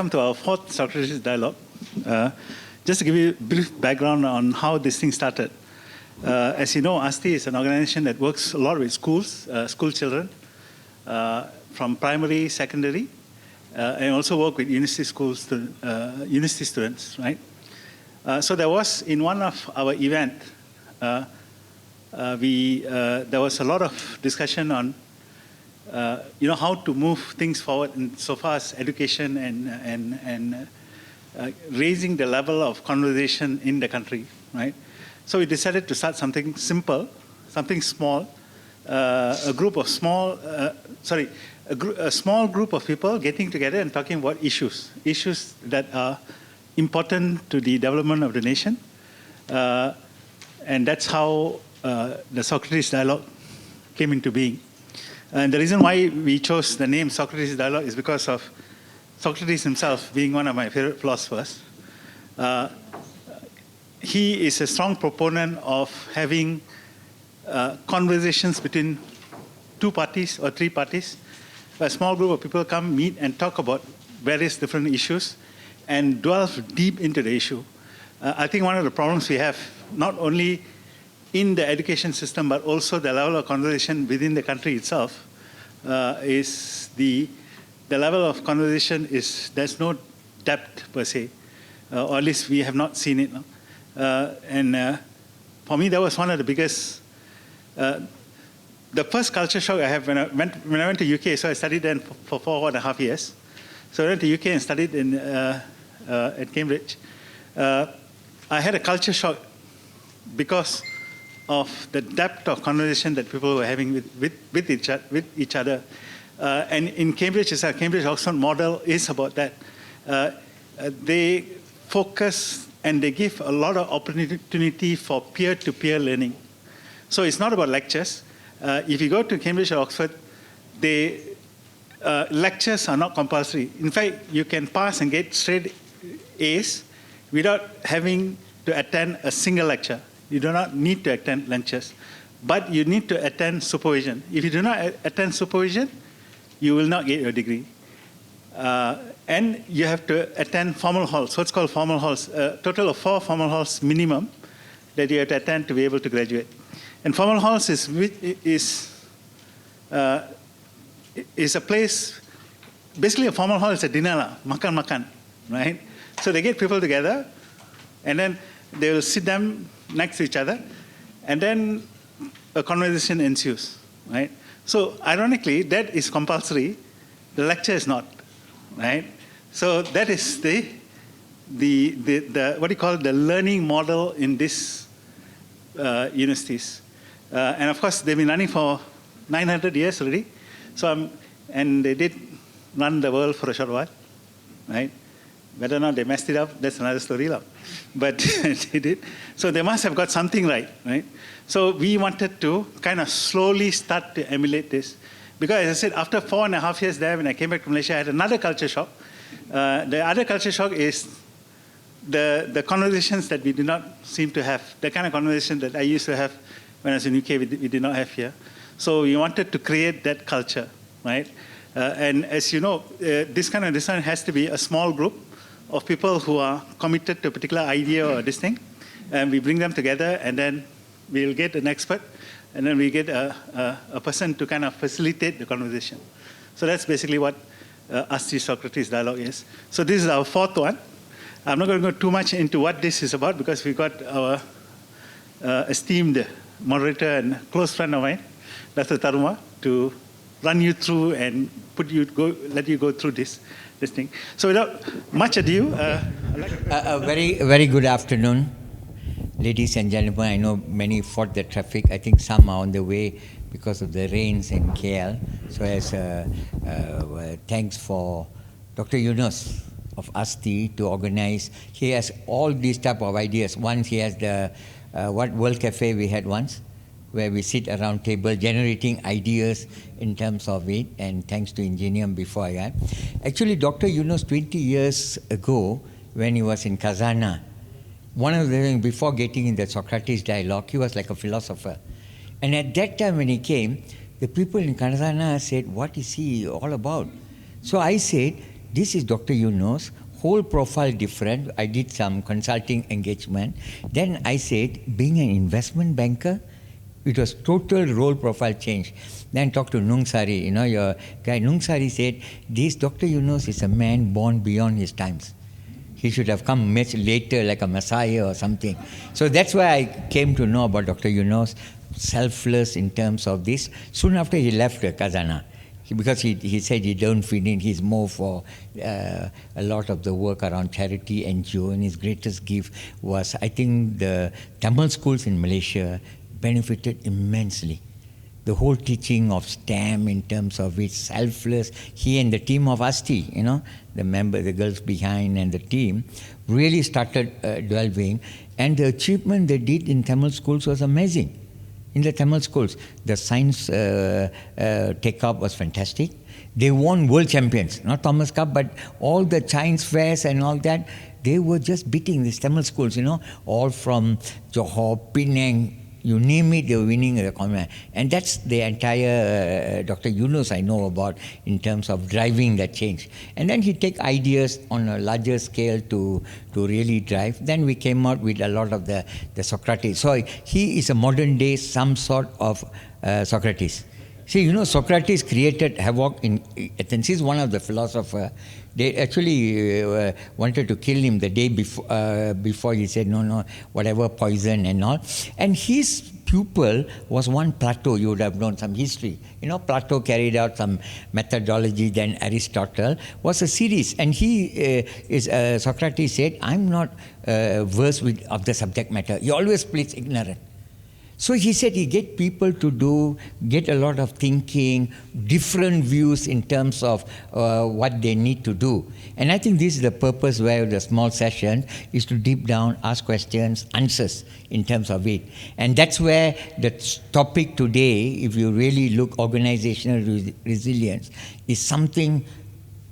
welcome to our fourth Socrates Dialogue. Just to give you a brief background on how this thing started. As you know, ASTI is an organization that works a lot with schools, school children, from primary, secondary, and also work with university schools, university students, right? So there was, in one of our events, there was a lot of discussion on how to move things forward in so far as education and raising the level of conversation in the country, right? So we decided to start something simple, something small, a small group of people getting together and talking about issues that are important to the development of the nation. And that's how the Socrates Dialogue came into being. And the reason why we chose the name Socrates Dialogue is because of Socrates himself being one of my favorite philosophers. He is a strong proponent of having conversations between two parties or three parties. A small group of people come, meet, and talk about various different issues and delve deep into the issue. I think one of the problems we have, not only in the education system, but also the level of conversation within the country itself, is the level of conversation is, there's no depth per se, or at least we have not seen it. No? And for me, that was one of the biggest, the first culture shock I have when I went to UK, so I studied then for 4.5 years. So I went to UK and studied at Cambridge. I had a culture shock because of the depth of conversation that people were having with each other. And in Cambridge, Cambridge-Oxford model is about that. They focus and they give a lot of opportunity for peer-to-peer learning. So it's not about lectures. If you go to Cambridge or Oxford, lectures are not compulsory. In fact, you can pass and get straight A's without having to attend a single lecture. You do not need to attend lectures, but you need to attend supervision. If you do not attend supervision, you will not get your degree. And you have to attend formal halls, what's called formal halls, a total of 4 formal halls minimum that you have to attend to be able to graduate. And formal halls is a place, basically a formal hall is a dinner, makan, right? So they get people together, and then they will sit them next to each other, and then a conversation ensues, right? So ironically, that is compulsory, the lecture is not, right? So that is the what do you call it, the learning model in these universities. And of course, they've been running for 900 years already. So and they did run the world for a short while, right? Whether or not they messed it up, that's another story. But they did. So they must have got something right? So we wanted to kind of slowly start to emulate this. Because as I said, after 4.5 years there, when I came back to Malaysia, I had another culture shock. The other culture shock is the conversations that we did not seem to have, the kind of conversation that I used to have when I was in UK, we did not have here. So we wanted to create that culture, right? And as you know, this kind of design has to be a small group of people who are committed to a particular idea or this thing, and we bring them together, and then we'll get an expert, and then we get a person to kind of facilitate the conversation. So that's basically what ASTI Socrates Dialogue is. So this is our 4th one. I'm not going to go too much into what this is about because we've got our esteemed moderator and close friend of mine, Dr. Taruma, to run you through and let you go through this thing. So without much ado, a very good afternoon, ladies and gentlemen. I know many fought the traffic. I think some are on the way because of the rains in KL. So as thanks for Dr. Yunus of ASTI to organize. He has all these type of ideas. Once he has the World Cafe we had once, where we sit around table generating ideas in terms of it, and thanks to Ingenium before I got. Actually, Dr. Yunus 20 years ago, when he was in Kazana, one of the things before getting in the Socrates Dialogue, he was like a philosopher. And at that time when he came, the people in Kazana said, what is he all about? So I said, this is Dr. Yunus, whole profile different. I did some consulting engagement. Then I said, being an investment banker, it was total role profile change. Then talked to Nung Sari, your guy. Nung Sari said, this Dr. Yunus is a man born beyond his times. He should have come much later, like a messiah or something. So that's why I came to know about Dr. Yunus, selfless in terms of this. Soon after he left Kazana, because he said he don't fit in, he's more for a lot of the work around charity, NGO, and his greatest gift was, I think, the Tamil schools in Malaysia benefited immensely. The whole teaching of STEM in terms of its selfless, he and the team of ASTI, the girls behind and the team, really started delving. And the achievement they did in Tamil schools was amazing. In the Tamil schools, the science take-up was fantastic. They won world champions, not Thomas Cup, but all the science fairs and all that. They were just beating these Tamil schools, all from Johor, Penang, you name it, they were winning the competition. And that's the entire Dr. Yunus I know about in terms of driving that change. And then he take ideas on a larger scale to really drive. Then we came out with a lot of the Socrates. So he is a modern day some sort of Socrates. See, Socrates created havoc in Athens. He's one of the philosophers. They actually wanted to kill him the day before he said, no, whatever, poison and all. And his pupil was one Plato. You would have known some history. Plato carried out some methodology, then Aristotle was a series. And Socrates said, I'm not versed of the subject matter. He always plays ignorant. So he said he get people to get a lot of thinking, different views in terms of what they need to do. And I think this is the purpose where the small session is to deep down, ask questions, answers in terms of it. And that's where the topic today, if you really look, organizational resilience, is something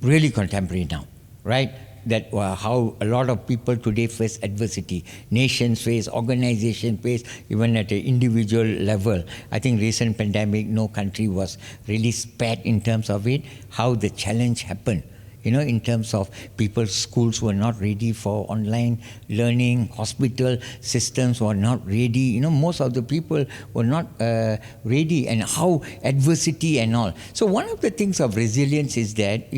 really contemporary now, right? That how a lot of people today face adversity. Nations face, organizations face, even at an individual level. I think recent pandemic, no country was really spared in terms of it, how the challenge happened. In terms of people's schools were not ready for online learning, hospital systems were not ready. Most of the people were not ready, and how adversity and all. So one of the things of resilience is that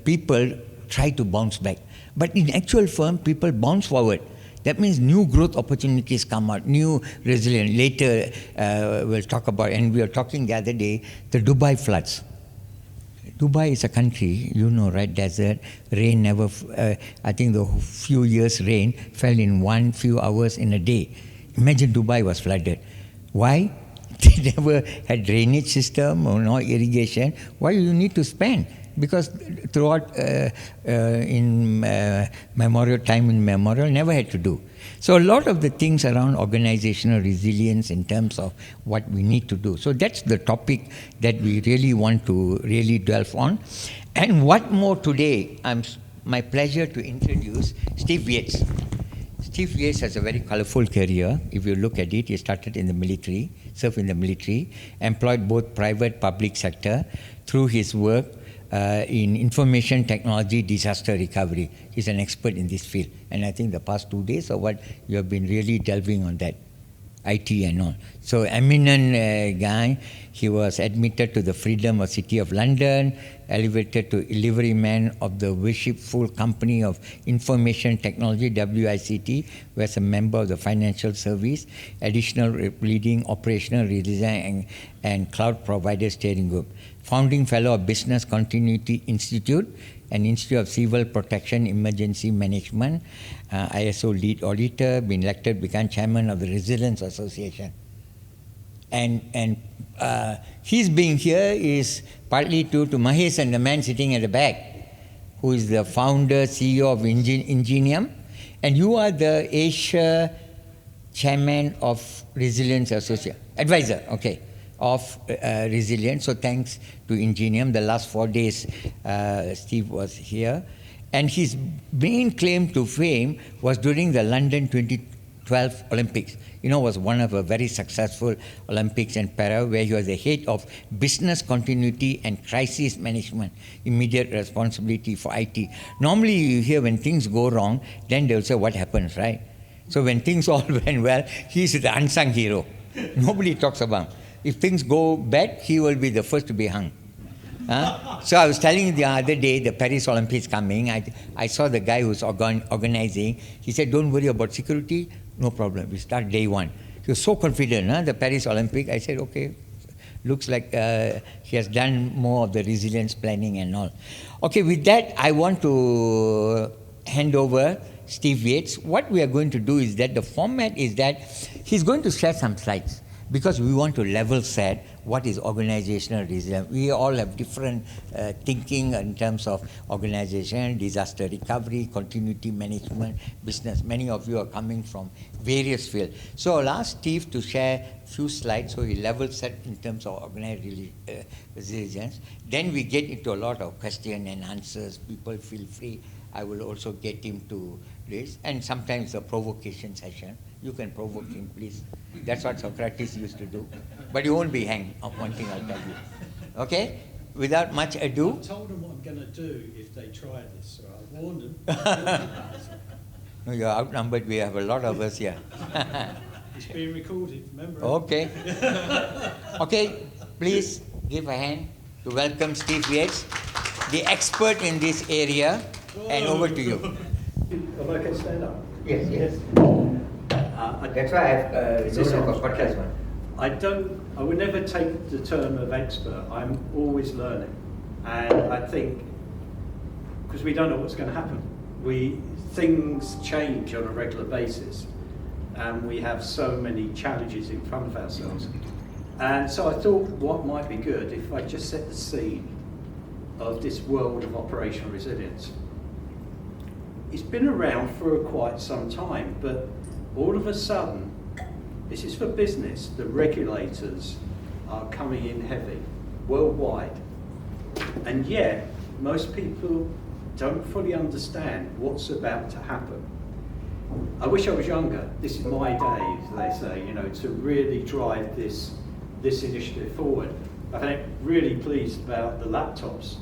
people try to bounce back. But in actual form, people bounce forward. That means new growth opportunities come out, new resilience. Later, we'll talk about, and we were talking the other day, the Dubai floods. Dubai is a country, right, desert, rain never, I think the few years rain fell in few hours in a day. Imagine Dubai was flooded. Why? They never had drainage system or no irrigation. Why you need to spend? Because throughout in memorial never had to do. So a lot of the things around organizational resilience in terms of what we need to do. So that's the topic that we really want to really delve on. And what more today, my pleasure to introduce Steve Yates. Steve Yates has a very colorful career. If you look at it, he started in the military, served in the military, employed both private, public sector through his work in information technology, disaster recovery. He's an expert in this field. And I think the past 2 days or what, you have been really delving on that, IT and all. So eminent guy. He was admitted to the Freedom of City of London, elevated to liveryman of the Worshipful Company of Information Technology, WICT, was a member of the Financial Service, additional leading operational redesign and cloud provider steering group. Founding Fellow of Business Continuity Institute and Institute of Civil Protection Emergency Management, ISO lead auditor, been elected, become chairman of the Resilience Association. And his being here is partly due to Mahesh and the man sitting at the back, who is the founder, CEO of Ingenium, and you are the Asia chairman of Resilience Association, advisor, okay, of Resilience. So thanks to Ingenium. The last 4 days, Steve was here. And his main claim to fame was during the London 12 Olympics. Was one of a very successful Olympics and Para, where he was the head of business continuity and crisis management, immediate responsibility for IT. Normally you hear when things go wrong, then they'll say what happens, right? So when things all went well, he's the unsung hero. Nobody talks about him. If things go bad, he will be the first to be hung. So I was telling you the other day, the Paris Olympics coming, I saw the guy who's organizing. He said, don't worry about security, no problem. We start day one. He was so confident, the Paris Olympic. I said, okay, looks like he has done more of the resilience planning and all. Okay, with that, I want to hand over Steve Yates. What we are going to do is that the format is that he's going to share some slides, because we want to level set what is organizational resilience. We all have different thinking in terms of organization, disaster recovery, continuity management, business. Many of you are coming from various fields. So I'll ask Steve to share a few slides so he level set in terms of organizational resilience. Then we get into a lot of question and answers. People feel free. I will also get him to this. And sometimes a provocation session. You can provoke him, please. That's what Socrates used to do. But you won't be hanged, one thing I'll tell you. Okay? Without much ado. I told them what I'm going to do if they try this, so I warned them. No, you're outnumbered. We have a lot of us here. It's being recorded, remember? Okay. Okay, please give a hand to welcome Steve Yates, the expert in this area, and over to you. Am I going to stand up? Yes. That's why I've chosen for podcast one. I would never take the term of expert. I'm always learning. And I think, because we don't know what's going to happen. Things change on a regular basis. And we have so many challenges in front of ourselves. And so I thought what might be good if I just set the scene of this world of operational resilience. It's been around for quite some time, but all of a sudden, this is for business, the regulators are coming in heavy, worldwide. And yet, most people don't fully understand what's about to happen. I wish I was younger. This is my day, they say, to really drive this initiative forward. I think really pleased about the laptops.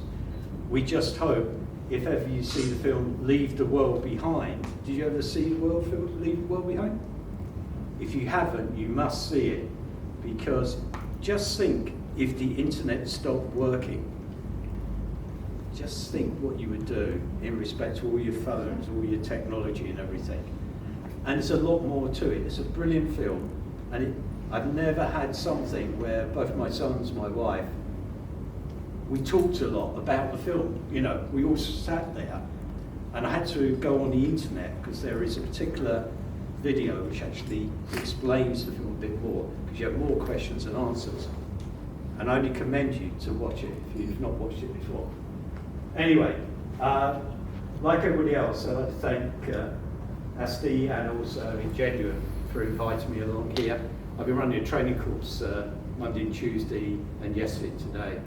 We just hope, if ever you see the film Leave the World Behind, did you ever see the film Leave the World Behind? If you haven't, you must see it, because just think if the internet stopped working, just think what you would do in respect to all your phones, all your technology and everything. And there's a lot more to it. It's a brilliant film, and I've never had something where both my sons, my wife, we talked a lot about the film. We all sat there, and I had to go on the internet because there is a particular video which actually explains the film a bit more, because you have more questions than answers. And I only commend you to watch it if you've not watched it before. Anyway, like everybody else, I'd like to thank ASTI and also Ingenuine for inviting me along here. I've been running a training course Monday and Tuesday and yesterday today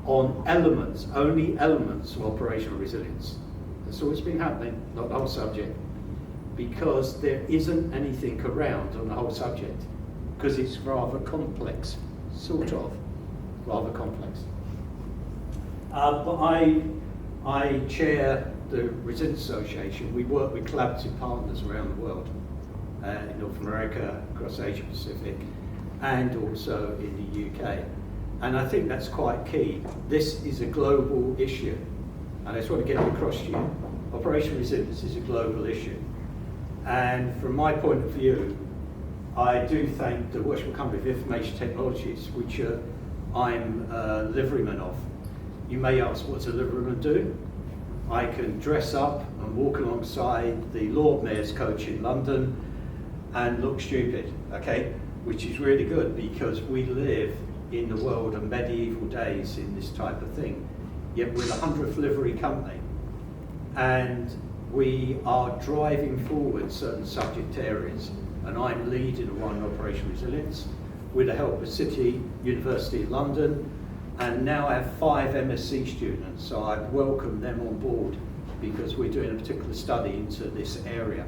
on elements, only elements of operational resilience. That's all that's been happening, not the whole subject, because there isn't anything around on the whole subject, because it's rather complex, sort of, rather complex. But I chair the Resilience Association. We work with collaborative partners around the world, in North America, across Asia Pacific, and also in the UK. And I think that's quite key. This is a global issue, and I just want to get it across to you. Operational resilience is a global issue. And from my point of view, I do thank the Worshipful Company of Information Technologies, which I'm a liveryman of. You may ask, what does a liveryman do? I can dress up and walk alongside the Lord Mayor's coach in London and look stupid, okay? Which is really good, because we live in the world of medieval days in this type of thing. Yet we're the 100th livery company, and we are driving forward certain subject areas, and I'm leading the one on operational resilience with the help of City University of London, and now I have 5 MSc students, so I've welcomed them on board because we're doing a particular study into this area.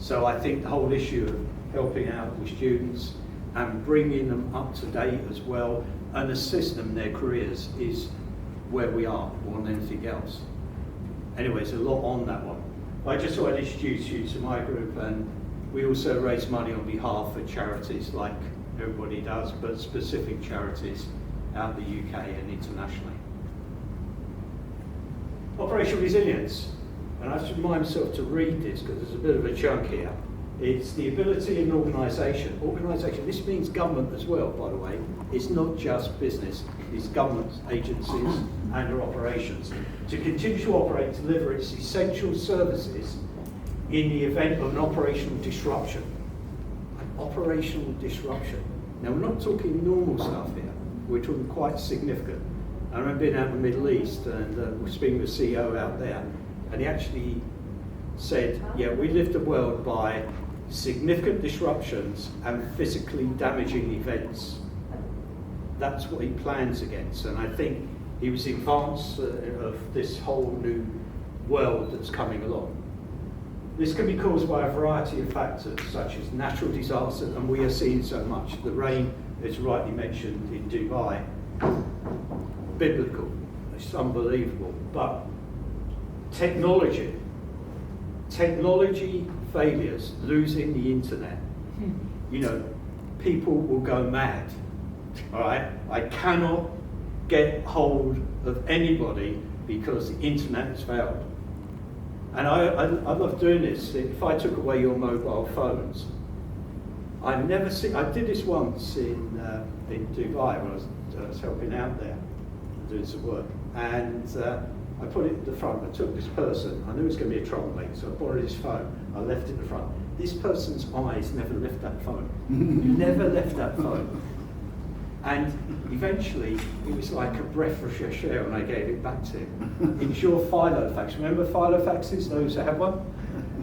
So I think the whole issue of helping out with students and bringing them up to date as well and assist them in their careers is where we are more than anything else. Anyway, there's a lot on that one. I just thought I'd introduce you to my group, and we also raise money on behalf of charities like everybody does, but specific charities out in the UK and internationally. Operational resilience, and I have to remind myself to read this because there's a bit of a chunk here. It's the ability of an organisation. Organisation, this means government as well, by the way. It's not just business, it's government agencies and their operations. To continue to operate, deliver its essential services in the event of an operational disruption. An operational disruption. Now, we're not talking normal stuff here. We're talking quite significant. I remember being out in the Middle East and we're speaking with the CEO out there, and he actually said, yeah, we live the world by significant disruptions and physically damaging events. That's what he plans against, and I think he was in advance of this whole new world that's coming along. This can be caused by a variety of factors, such as natural disasters, and we are seeing so much. The rain, as rightly mentioned in Dubai, biblical, it's unbelievable. But technology failures, losing the internet, you know, people will go mad, all right? I cannot get hold of anybody because the internet has failed. And I love doing this. If I took away your mobile phones, I did this once in Dubai when I was helping out there, doing some work, and I put it at the front. I took this person, I knew it was going to be a troublemaker, so I borrowed his phone, I left it at the front. This person's eyes never left that phone. Never left that phone. And eventually, it was like a breath of fresh air when I gave it back to him. It's your filofax. Remember filofaxes, those who have one?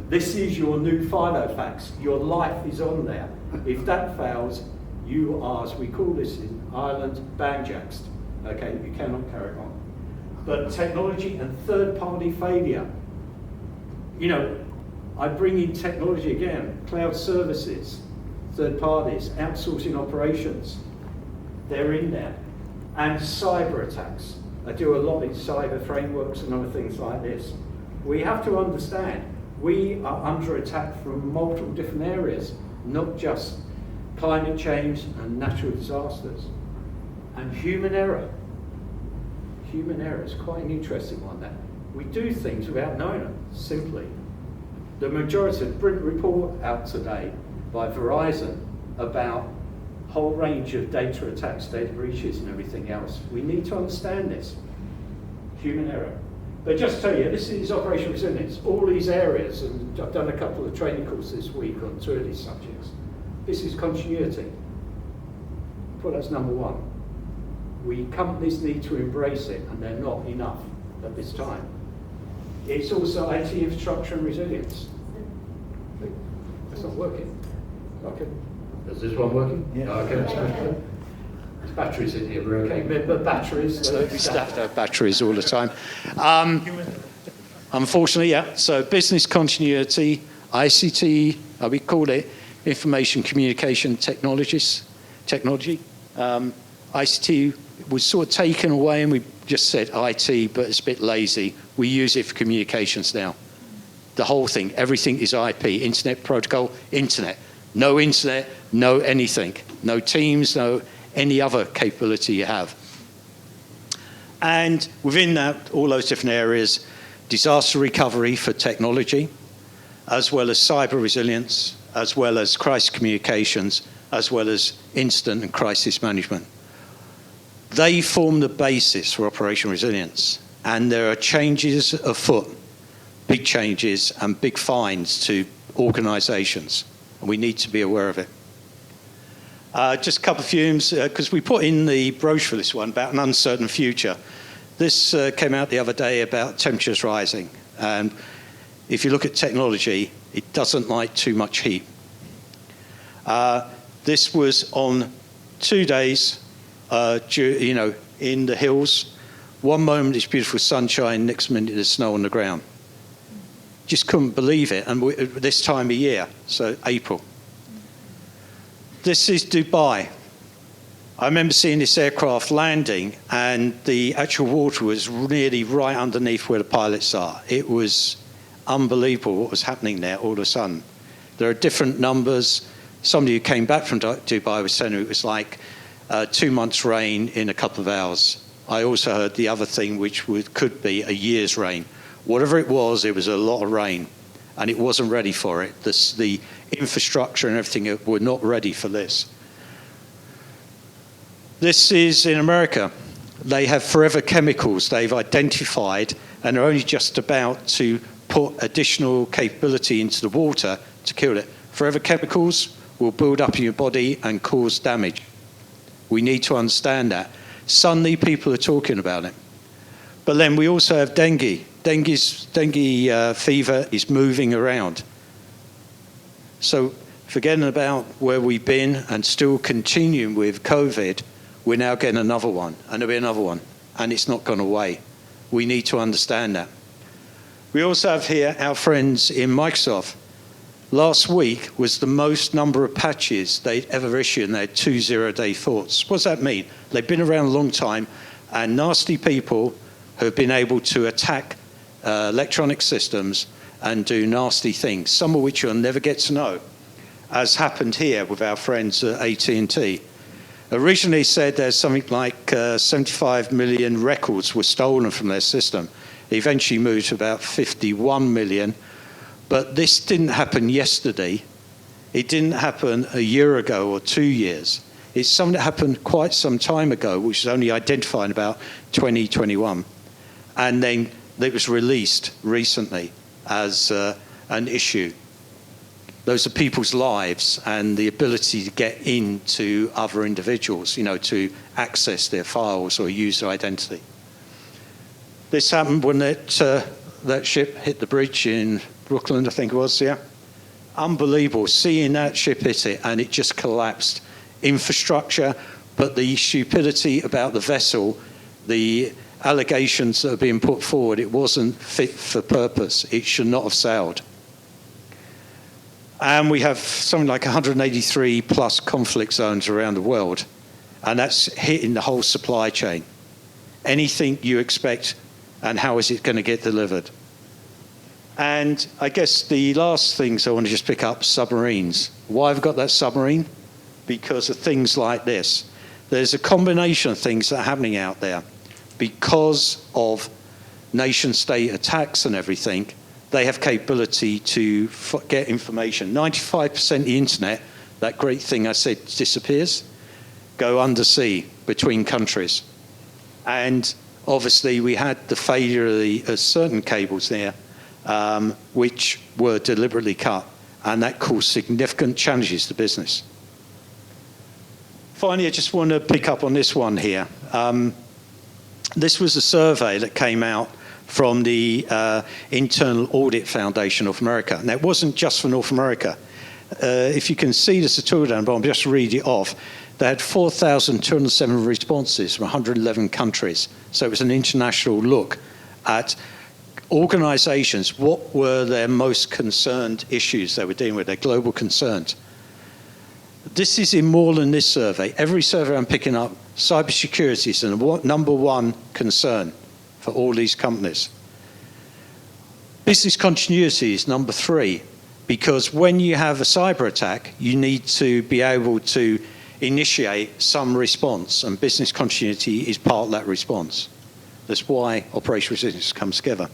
This is your new filofax. Your life is on there. If that fails, you are, as we call this in Ireland, banjaxed. Okay, you cannot carry on. But technology and third-party failure. You know, I bring in technology again, cloud services, third parties, outsourcing operations. They're in there. And cyber attacks. I do a lot in cyber frameworks and other things like this. We have to understand, we are under attack from multiple different areas, not just climate change and natural disasters. And human error. Human error is quite an interesting one. That we do things without knowing them, simply. The majority of the brilliant report out today by Verizon about a whole range of data attacks, data breaches and everything else. We need to understand this. Human error. But just to tell you, this is operational resilience. All these areas, and I've done a couple of training courses this week on 2 of these subjects. This is continuity. Well, that's number one. Companies need to embrace it, and they're not enough at this time. It's also IT infrastructure and resilience. It's not working. Okay. Is this one working? Yeah. Okay. There's batteries in here. We're okay. Remember batteries? We have to have batteries all the time. Unfortunately, yeah. So business continuity, ICT, we call it information communication technology. ICT was sort of taken away, and we just said IT, but it's a bit lazy. We use it for communications now. The whole thing, everything is IP, internet protocol, internet. No internet, no anything. No Teams, no any other capability you have. And within that, all those different areas, disaster recovery for technology, as well as cyber resilience, as well as crisis communications, as well as incident and crisis management. They form the basis for operational resilience, and there are changes afoot, big changes and big fines to organisations, and we need to be aware of it. Just a couple of fumes, because we put in the brochure for this one about an uncertain future. This came out the other day about temperatures rising, and if you look at technology, it doesn't like too much heat. This was on 2 days, in the hills. One moment it's beautiful sunshine, next minute there's snow on the ground. just couldn't believe it. And this time of year, so April. This is Dubai. I remember seeing this aircraft landing, and the actual water was nearly right underneath where the pilots are. It was unbelievable what was happening there all of a sudden. There are different numbers. Somebody who came back from Dubai was saying it was like 2 months' rain in a couple of hours. I also heard the other thing, which could be a year's rain. Whatever it was a lot of rain, and it wasn't ready for it. The infrastructure and everything were not ready for this. This is in America. They have forever chemicals they've identified, and are only just about to put additional capability into the water to kill it. Forever chemicals will build up in your body and cause damage. We need to understand that. Suddenly people are talking about it. But then we also have dengue. Dengue fever is moving around. So forgetting about where we've been and still continuing with COVID, we're now getting another one, and there'll be another one, and it's not gone away. We need to understand that. We also have here our friends in Microsoft. Last week was the most number of patches they'd ever issued, and they had 2 zero-day thoughts. What does that mean? They've been around a long time, and nasty people have been able to attack electronic systems and do nasty things, some of which you'll never get to know, as happened here with our friends at AT&T. Originally said there's something like 75 million records were stolen from their system. It eventually moved to about 51 million. But this didn't happen yesterday. It didn't happen a year ago or 2 years. It's something that happened quite some time ago, which was only identified in about 2021. And then it was released recently as an issue. Those are people's lives and the ability to get into other individuals, to access their files or use their identity. This happened when that ship hit the bridge in Brooklyn, I think it was, yeah? Unbelievable, seeing that ship hit it, and it just collapsed. Infrastructure, but the stupidity about the vessel, the allegations that are being put forward, it wasn't fit for purpose. It should not have sailed. And we have something like 183 plus conflict zones around the world, and that's hitting the whole supply chain. Anything you expect, and how is it going to get delivered? And I guess the last things I want to just pick up, submarines. Why have I got that submarine? Because of things like this. There's a combination of things that are happening out there. Because of nation-state attacks and everything, they have capability to get information. 95% of the internet, that great thing I said disappears, go undersea between countries. And obviously we had the failure of certain cables there, which were deliberately cut, and that caused significant challenges to business. Finally, I just want to pick up on this one here. This was a survey that came out from the Internal Audit Foundation of America. And that wasn't just for North America. If you can see this at all down the bottom, just read it off. They had 4,207 responses from 111 countries. So it was an international look at organizations, what were their most concerned issues they were dealing with, their global concerns. This is in more than this survey. Every survey I'm picking up, cybersecurity is the number one concern for all these companies. Business continuity is number 3, because when you have a cyber attack, you need to be able to initiate some response, and business continuity is part of that response. That's why operational resilience comes together.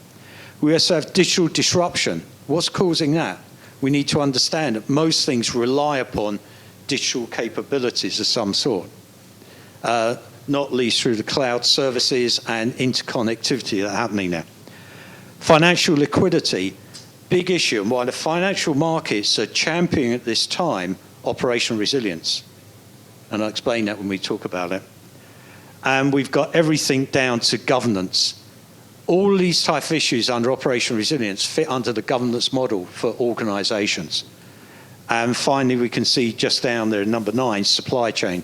We also have digital disruption. What's causing that? We need to understand that most things rely upon digital capabilities of some sort, not least through the cloud services and interconnectivity that are happening there. Financial liquidity, big issue, and why the financial markets are championing at this time operational resilience. And I'll explain that when we talk about it. And we've got everything down to governance. All these type of issues under operational resilience fit under the governance model for organizations. And finally, we can see just down there, number 9, supply chain.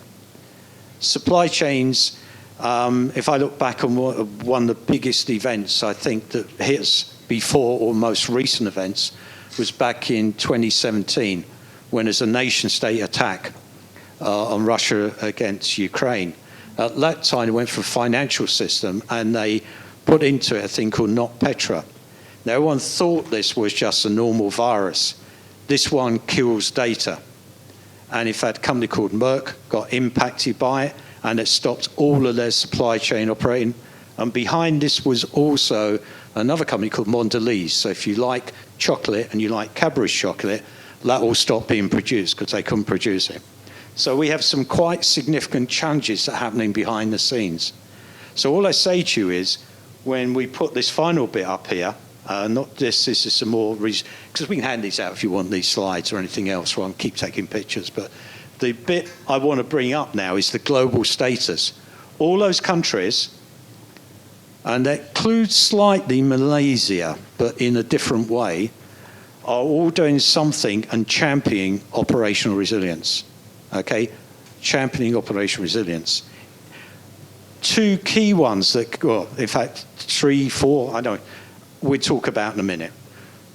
Supply chains, if I look back on one of the biggest events, I think, that hit us before or most recent events was back in 2017, when there's a nation-state attack on Russia against Ukraine. At that time, it went for a financial system, and they put into it a thing called NotPetya. Now, everyone thought this was just a normal virus. This one kills data. And in fact, a company called Merck got impacted by it, and it stopped all of their supply chain operating. And behind this was also another company called Mondelez. So if you like chocolate and you like Cadbury's chocolate, that all stopped being produced because they couldn't produce it. So we have some quite significant challenges that are happening behind the scenes. So all I say to you is, when we put this final bit up here, not this is some more, because we can hand these out if you want these slides or anything else, or I'll keep taking pictures, but the bit I want to bring up now is the global status. All those countries, and that includes slightly Malaysia, but in a different way, are all doing something and championing operational resilience. Okay? Championing operational resilience. Two key ones that, well, in fact, 3, 4, I don't know, we'll talk about in a minute.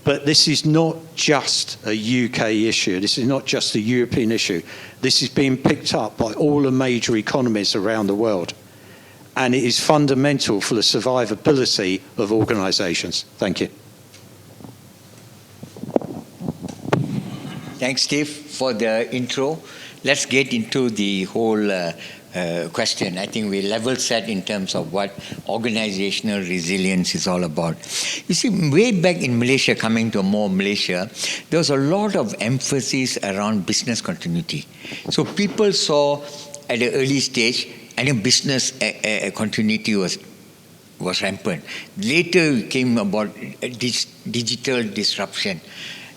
But this is not just a UK issue. This is not just a European issue. This is being picked up by all the major economies around the world. And it is fundamental for the survivability of organisations. Thank you. Thanks, Steve, for the intro. Let's get into the whole question. I think we level set in terms of what organizational resilience is all about. You see, way back in Malaysia, coming to more Malaysia, there was a lot of emphasis around business continuity. So people saw at the early stage, I think business continuity was rampant. Later came about digital disruption.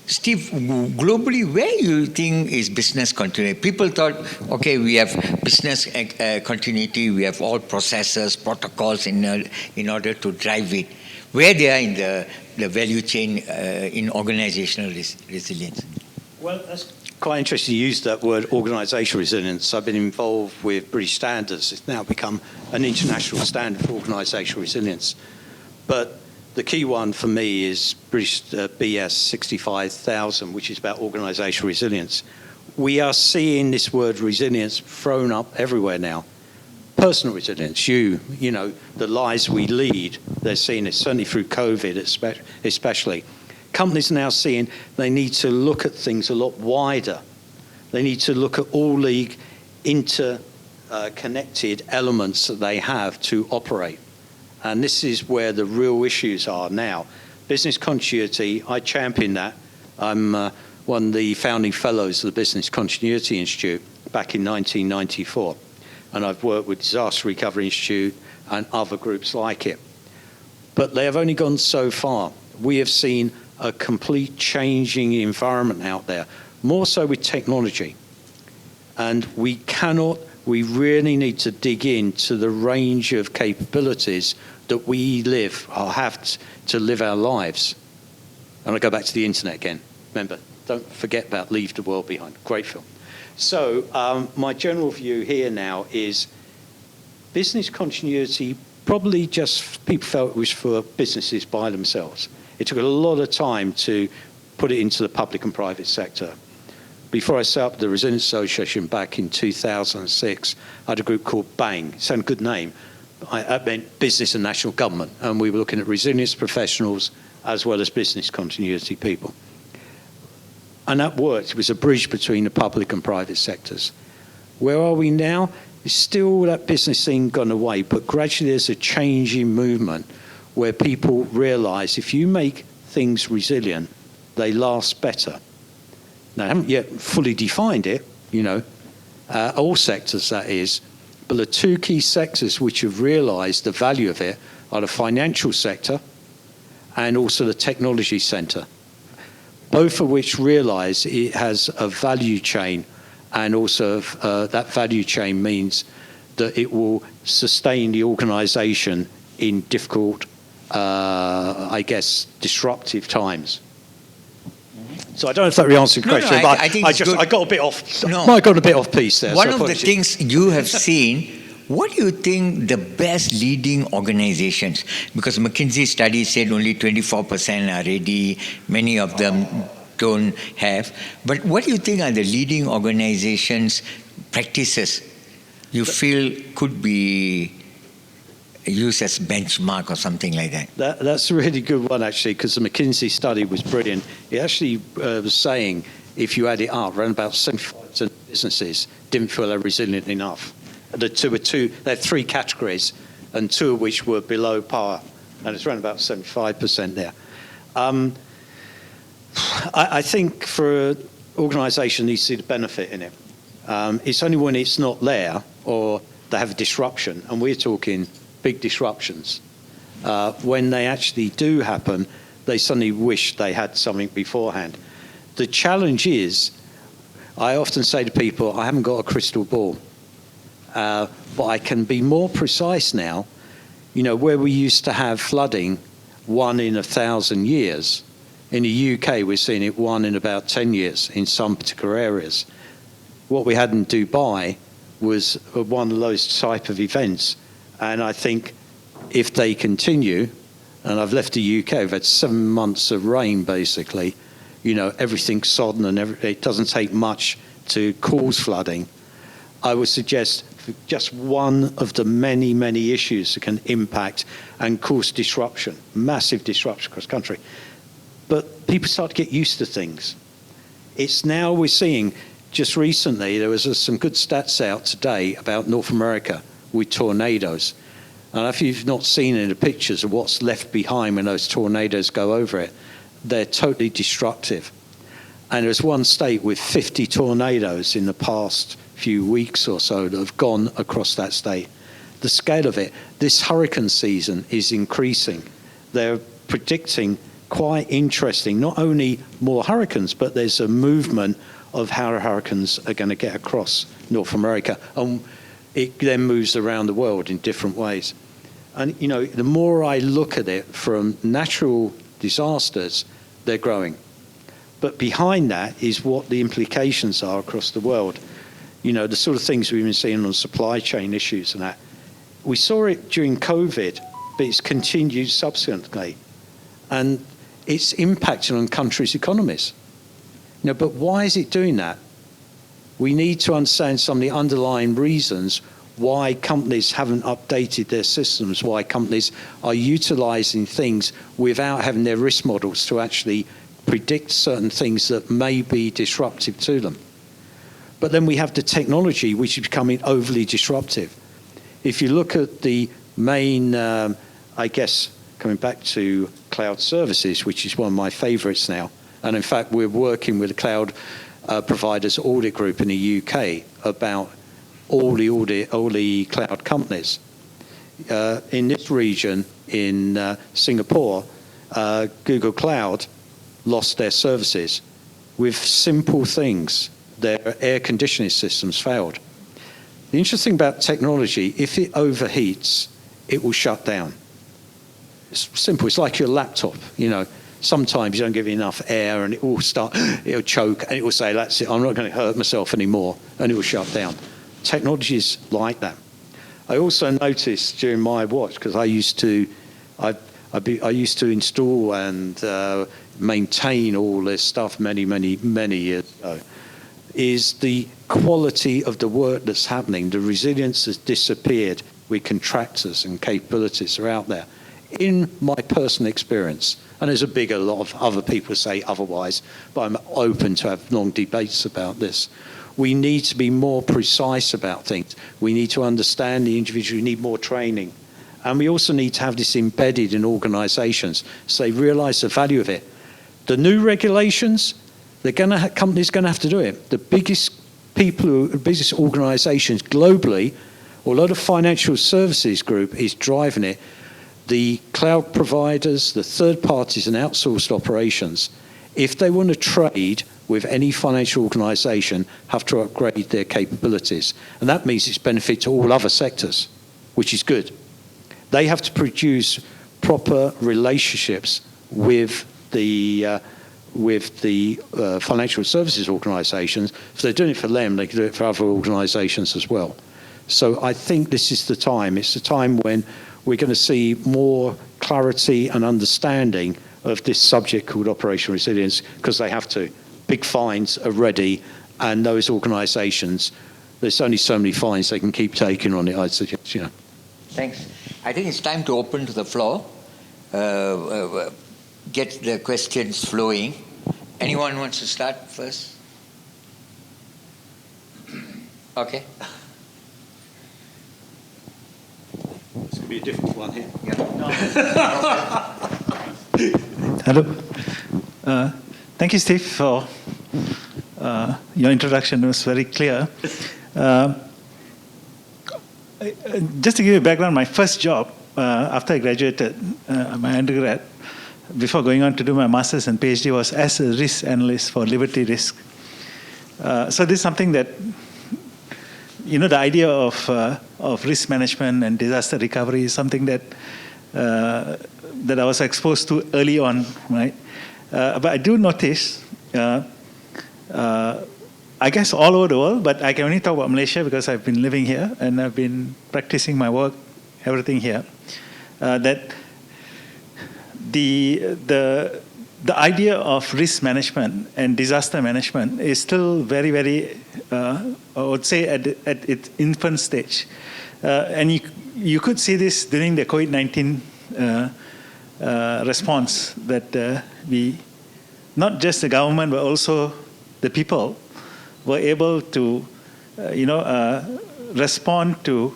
Steve, globally, where you think is business continuity? People thought, okay, we have business continuity, we have all processes, protocols in order to drive it. Where they are in the value chain in organizational resilience? Well, that's quite interesting you use that word, organisational resilience. I've been involved with British standards. It's now become an international standard for organisational resilience. But the key one for me is British BS 65,000, which is about organisational resilience. We are seeing this word resilience thrown up everywhere now. Personal resilience, you know, the lives we lead, they're seeing it, certainly through COVID especially. Companies are now seeing they need to look at things a lot wider. They need to look at all the interconnected elements that they have to operate. And this is where the real issues are now. Business continuity, I champion that. I'm one of the founding fellows of the Business Continuity Institute back in 1994. And I've worked with Disaster Recovery Institute and other groups like it. But they have only gone so far. We have seen a complete changing environment out there, more so with technology. And we really need to dig into the range of capabilities that we live or have to live our lives. And I go back to the internet again. Remember, don't forget about Leave the World Behind. Great film. So my general view here now is business continuity, probably just people felt it was for businesses by themselves. It took a lot of time to put it into the public and private sector. Before I set up the Resilience Association back in 2006, I had a group called BANG. It sounded a good name. That meant business and national government. And we were looking at resilience professionals as well as business continuity people. And that worked. It was a bridge between the public and private sectors. Where are we now? It's still that business thing gone away, but gradually there's a changing movement where people realize if you make things resilient, they last better. Now, I haven't yet fully defined it, you know, all sectors that is, but the two key sectors which have realized the value of it are the financial sector and also the technology sector, both of which realize it has a value chain, and also that value chain means that it will sustain the organization in difficult, I guess, disruptive times. So I don't know if that really answered the question, but I got a bit off. No. I got a bit off piece there. One of the things you have seen what do you think the best leading organizations, because McKinsey study said only 24% are ready, many of them don't have, but what do you think are the leading organizations practices you feel could be used as benchmark or something like that? That's a really good one, actually, because the McKinsey study was brilliant. It actually was saying, if you add it up, around about 75% of businesses didn't feel they're resilient enough. They had three categories, and two of which were below par, and it's around about 75% there. I think for an organisation needs to see the benefit in it. It's only when it's not there or they have a disruption, and we're talking big disruptions. When they actually do happen, they suddenly wish they had something beforehand. The challenge is, I often say to people, I haven't got a crystal ball, but I can be more precise now. You know, where we used to have flooding 1 in 1,000 years, in the UK we're seeing it 1 in about 10 years in some particular areas. What we had in Dubai was one of those type of events. And I think if they continue, and I've left the UK, we've had 7 months of rain, basically, you know, everything's sodden and it doesn't take much to cause flooding. I would suggest just one of the many, many issues that can impact and cause disruption, massive disruption across the country. But people start to get used to things. It's now we're seeing, just recently, there was some good stats out today about North America with tornadoes. And if you've not seen any pictures of what's left behind when those tornadoes go over it, they're totally destructive. And there's one state with 50 tornadoes in the past few weeks or so that have gone across that state. The scale of it, this hurricane season is increasing. They're predicting quite interesting, not only more hurricanes, but there's a movement of how hurricanes are going to get across North America. And it then moves around the world in different ways. And, you know, the more I look at it from natural disasters, they're growing. But behind that is what the implications are across the world. You know, the sort of things we've been seeing on supply chain issues and that. We saw it during COVID, but it's continued subsequently. And it's impacting on countries' economies. You know, but why is it doing that? We need to understand some of the underlying reasons why companies haven't updated their systems, why companies are utilising things without having their risk models to actually predict certain things that may be disruptive to them. But then we have the technology which is becoming overly disruptive. If you look at the main, I guess, coming back to cloud services, which is one of my favourites now, and in fact we're working with the cloud providers audit group in the UK about all the cloud companies. In this region, in Singapore, Google Cloud lost their services with simple things. Their air conditioning systems failed. The interesting about technology, if it overheats, it will shut down. It's simple. It's like your laptop, you know. Sometimes you don't give it enough air and it'll choke and it will say, that's it, I'm not going to hurt myself anymore, and it will shut down. Technology is like that. I also noticed during my watch, because I used to install and maintain all this stuff many years ago, is the quality of the work that's happening. The resilience has disappeared with contractors and capabilities are out there. In my personal experience, and there's a lot of other people say otherwise, but I'm open to have long debates about this. We need to be more precise about things. We need to understand the individual. We need more training. And we also need to have this embedded in organisations so they realise the value of it. The new regulations, companies are going to have to do it. The biggest business organisations globally, although the financial services group is driving it, the cloud providers, the third parties and outsourced operations, if they want to trade with any financial organisation, have to upgrade their capabilities. And that means it's benefit to all other sectors, which is good. They have to produce proper relationships with the financial services organisations. If they're doing it for them, they can do it for other organisations as well. So I think this is the time. It's the time when we're going to see more clarity and understanding of this subject called operational resilience, because they have to. Big fines are ready, and those organisations, there's only so many fines they can keep taking on it, I'd suggest. Thanks. I think it's time to open to the floor, get the questions flowing. Anyone wants to start first? Okay. It's going to be a difficult one here. Hello. Thank you, Steve, for your introduction. It was very clear. Just to give you a background, my first job after I graduated my undergrad, before going on to do my master's and PhD, was as a risk analyst for Liberty Risk. So this is something that, the idea of risk management and disaster recovery is something that I was exposed to early on, right? But I do notice, I guess all over the world, but I can only talk about Malaysia because I've been living here and I've been practicing my work, everything here, that the idea of risk management and disaster management is still very, very, I would say, at its infant stage. And you could see this during the COVID-19 response that we, not just the government, but also the people, were able to, respond to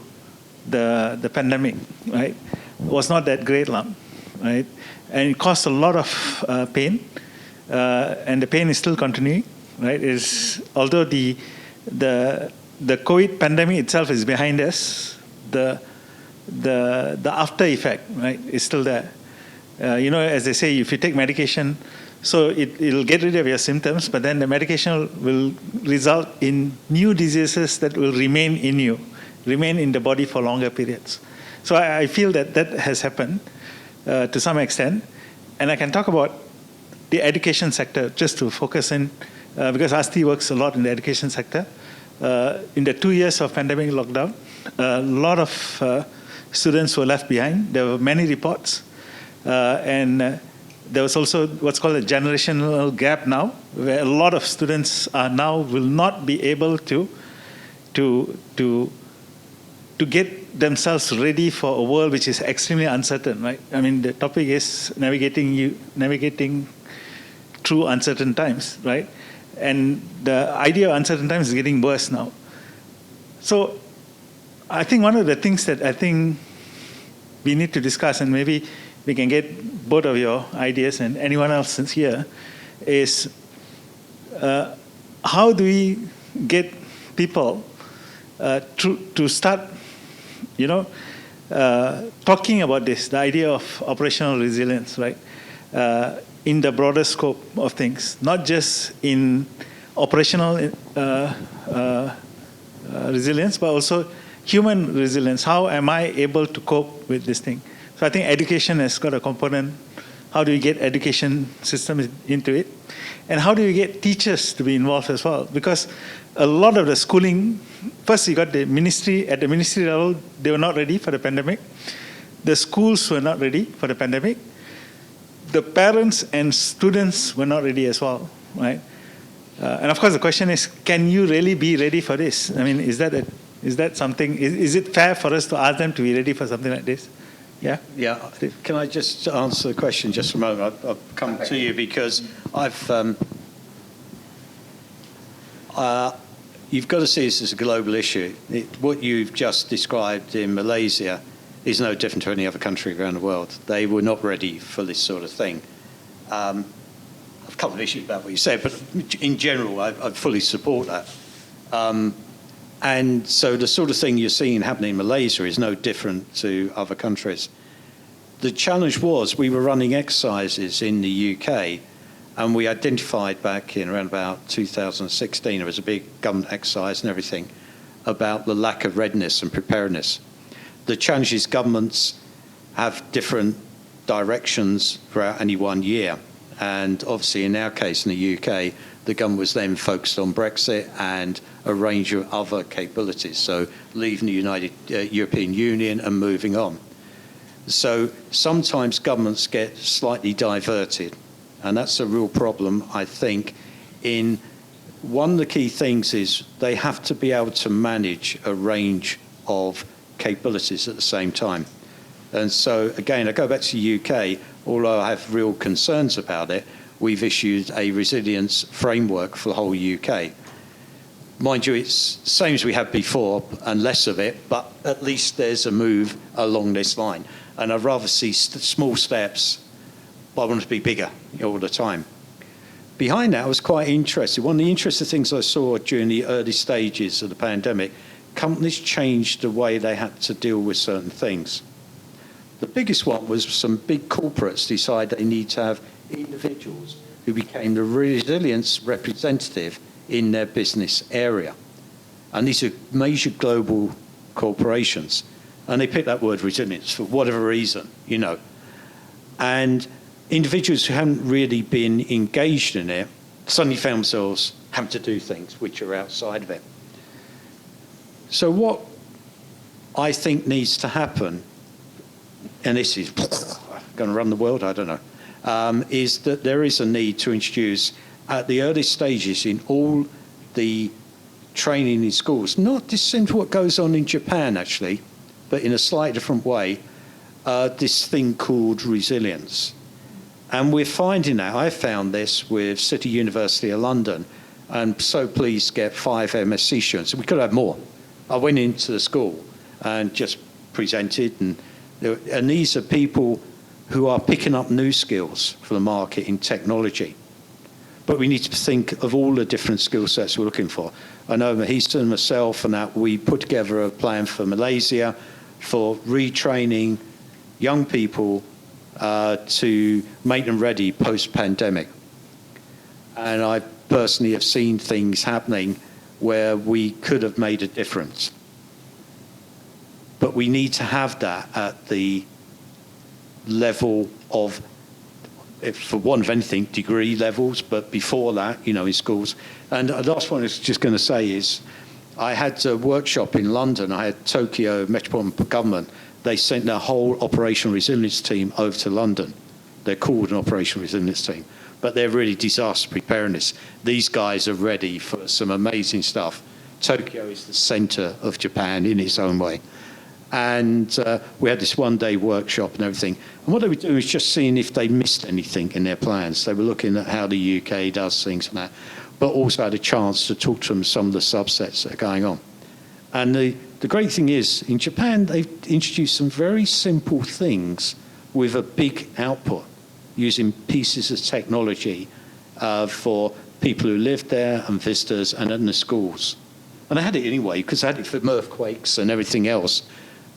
the pandemic, right? It was not that great lump, right? And it caused a lot of pain, and the pain is still continuing, right? Although the COVID pandemic itself is behind us, the after effect, right, is still there. As they say, if you take medication, so it'll get rid of your symptoms, but then the medication will result in new diseases that will remain in the body for longer periods. So I feel that has happened to some extent. And I can talk about the education sector just to focus in, because ASTI works a lot in the education sector. In the 2 years of pandemic lockdown, a lot of students were left behind. There were many reports. And there was also what's called a generational gap now, where a lot of students will not be able to get themselves ready for a world which is extremely uncertain, right? I mean, the topic is navigating through uncertain times, right? And the idea of uncertain times is getting worse now. So I think one of the things that I think we need to discuss, and maybe we can get both of your ideas and anyone else that's here, is how do we get people to start, talking about this, the idea of operational resilience, right, in the broader scope of things, not just in operational resilience, but also human resilience. How am I able to cope with this thing? So I think education has got a component. How do we get education systems into it? And how do we get teachers to be involved as well? Because a lot of the schooling, first you got the ministry, at the ministry level, they were not ready for the pandemic. The schools were not ready for the pandemic. The parents and students were not ready as well, right? And of course the question is, can you really be ready for this? I mean, is that something, is it fair for us to ask them to be ready for something like this? Yeah? Yeah. Can I just answer the question just for a moment? I've come to you because you've got to see this as a global issue. What you've just described in Malaysia is no different to any other country around the world. They were not ready for this sort of thing. I've a couple of issues about what you said, but in general, I fully support that. And so the sort of thing you're seeing happening in Malaysia is no different to other countries. The challenge was we were running exercises in the UK, and we identified back in around about 2016, there was a big government exercise and everything, about the lack of readiness and preparedness. The challenge is governments have different directions throughout any one year. And obviously in our case in the UK, the government was then focused on Brexit and a range of other capabilities, so leaving the European Union and moving on. So sometimes governments get slightly diverted, and that's a real problem, I think. One of the key things is they have to be able to manage a range of capabilities at the same time. And so, again, I go back to the UK, although I have real concerns about it, we've issued a resilience framework for the whole UK. Mind you, it's the same as we had before and less of it, but at least there's a move along this line. And I'd rather see small steps, but I want it to be bigger all the time. Behind that, I was quite interested. One of the interesting things I saw during the early stages of the pandemic, companies changed the way they had to deal with certain things. The biggest one was some big corporates decided they need to have individuals who became the resilience representative in their business area. And these are major global corporations. And they picked that word resilience for whatever reason, you know. And individuals who haven't really been engaged in it suddenly found themselves having to do things which are outside of it. So what I think needs to happen, and this is going to run the world, I don't know, is that there is a need to introduce at the early stages in all the training in schools, not dissimilar to what goes on in Japan actually, but in a slightly different way, this thing called resilience. And we're finding that, I found this with City University of London. I'm so pleased to get 5 MSc students. We could have more. I went into the school and just presented, and these are people who are picking up new skills for the market in technology. But we need to think of all the different skill sets we're looking for. I know Mahisa and myself and that we put together a plan for Malaysia for retraining young people to make them ready post-pandemic. And I personally have seen things happening where we could have made a difference. But we need to have that at the level of, if for want of anything, degree levels, but before that, you know, in schools. And the last one I was just going to say is, I had a workshop in London. I had Tokyo Metropolitan Government. They sent their whole operational resilience team over to London. They're called an operational resilience team, but they're really disaster preparedness. These guys are ready for some amazing stuff. Tokyo is the center of Japan in its own way. And we had this one-day workshop and everything. And what they were doing was just seeing if they missed anything in their plans. They were looking at how the UK does things and that, but also had a chance to talk to them some of the subsets that are going on. And the great thing is, in Japan, they've introduced some very simple things with a big output, using pieces of technology for people who live there and visitors and in the schools. And they had it anyway, because they had it for earthquakes and everything else.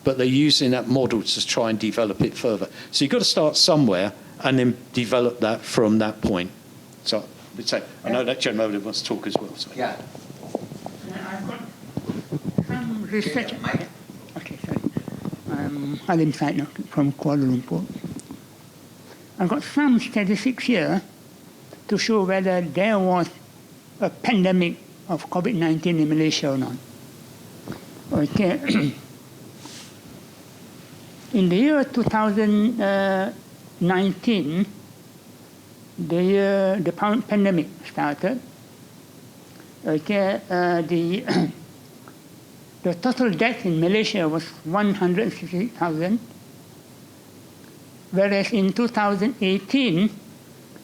But they're using that model to try and develop it further. So you've got to start somewhere and then develop that from that point. So I know that gentleman over there wants to talk as well. So. Yeah. I've got some research. Okay, sorry. Halim Saidnak from Kuala Lumpur. I've got some statistics here to show whether there was a pandemic of COVID-19 in Malaysia or not. Okay. In the year 2019, the pandemic started. Okay, the total death in Malaysia was 168,000, whereas in 2018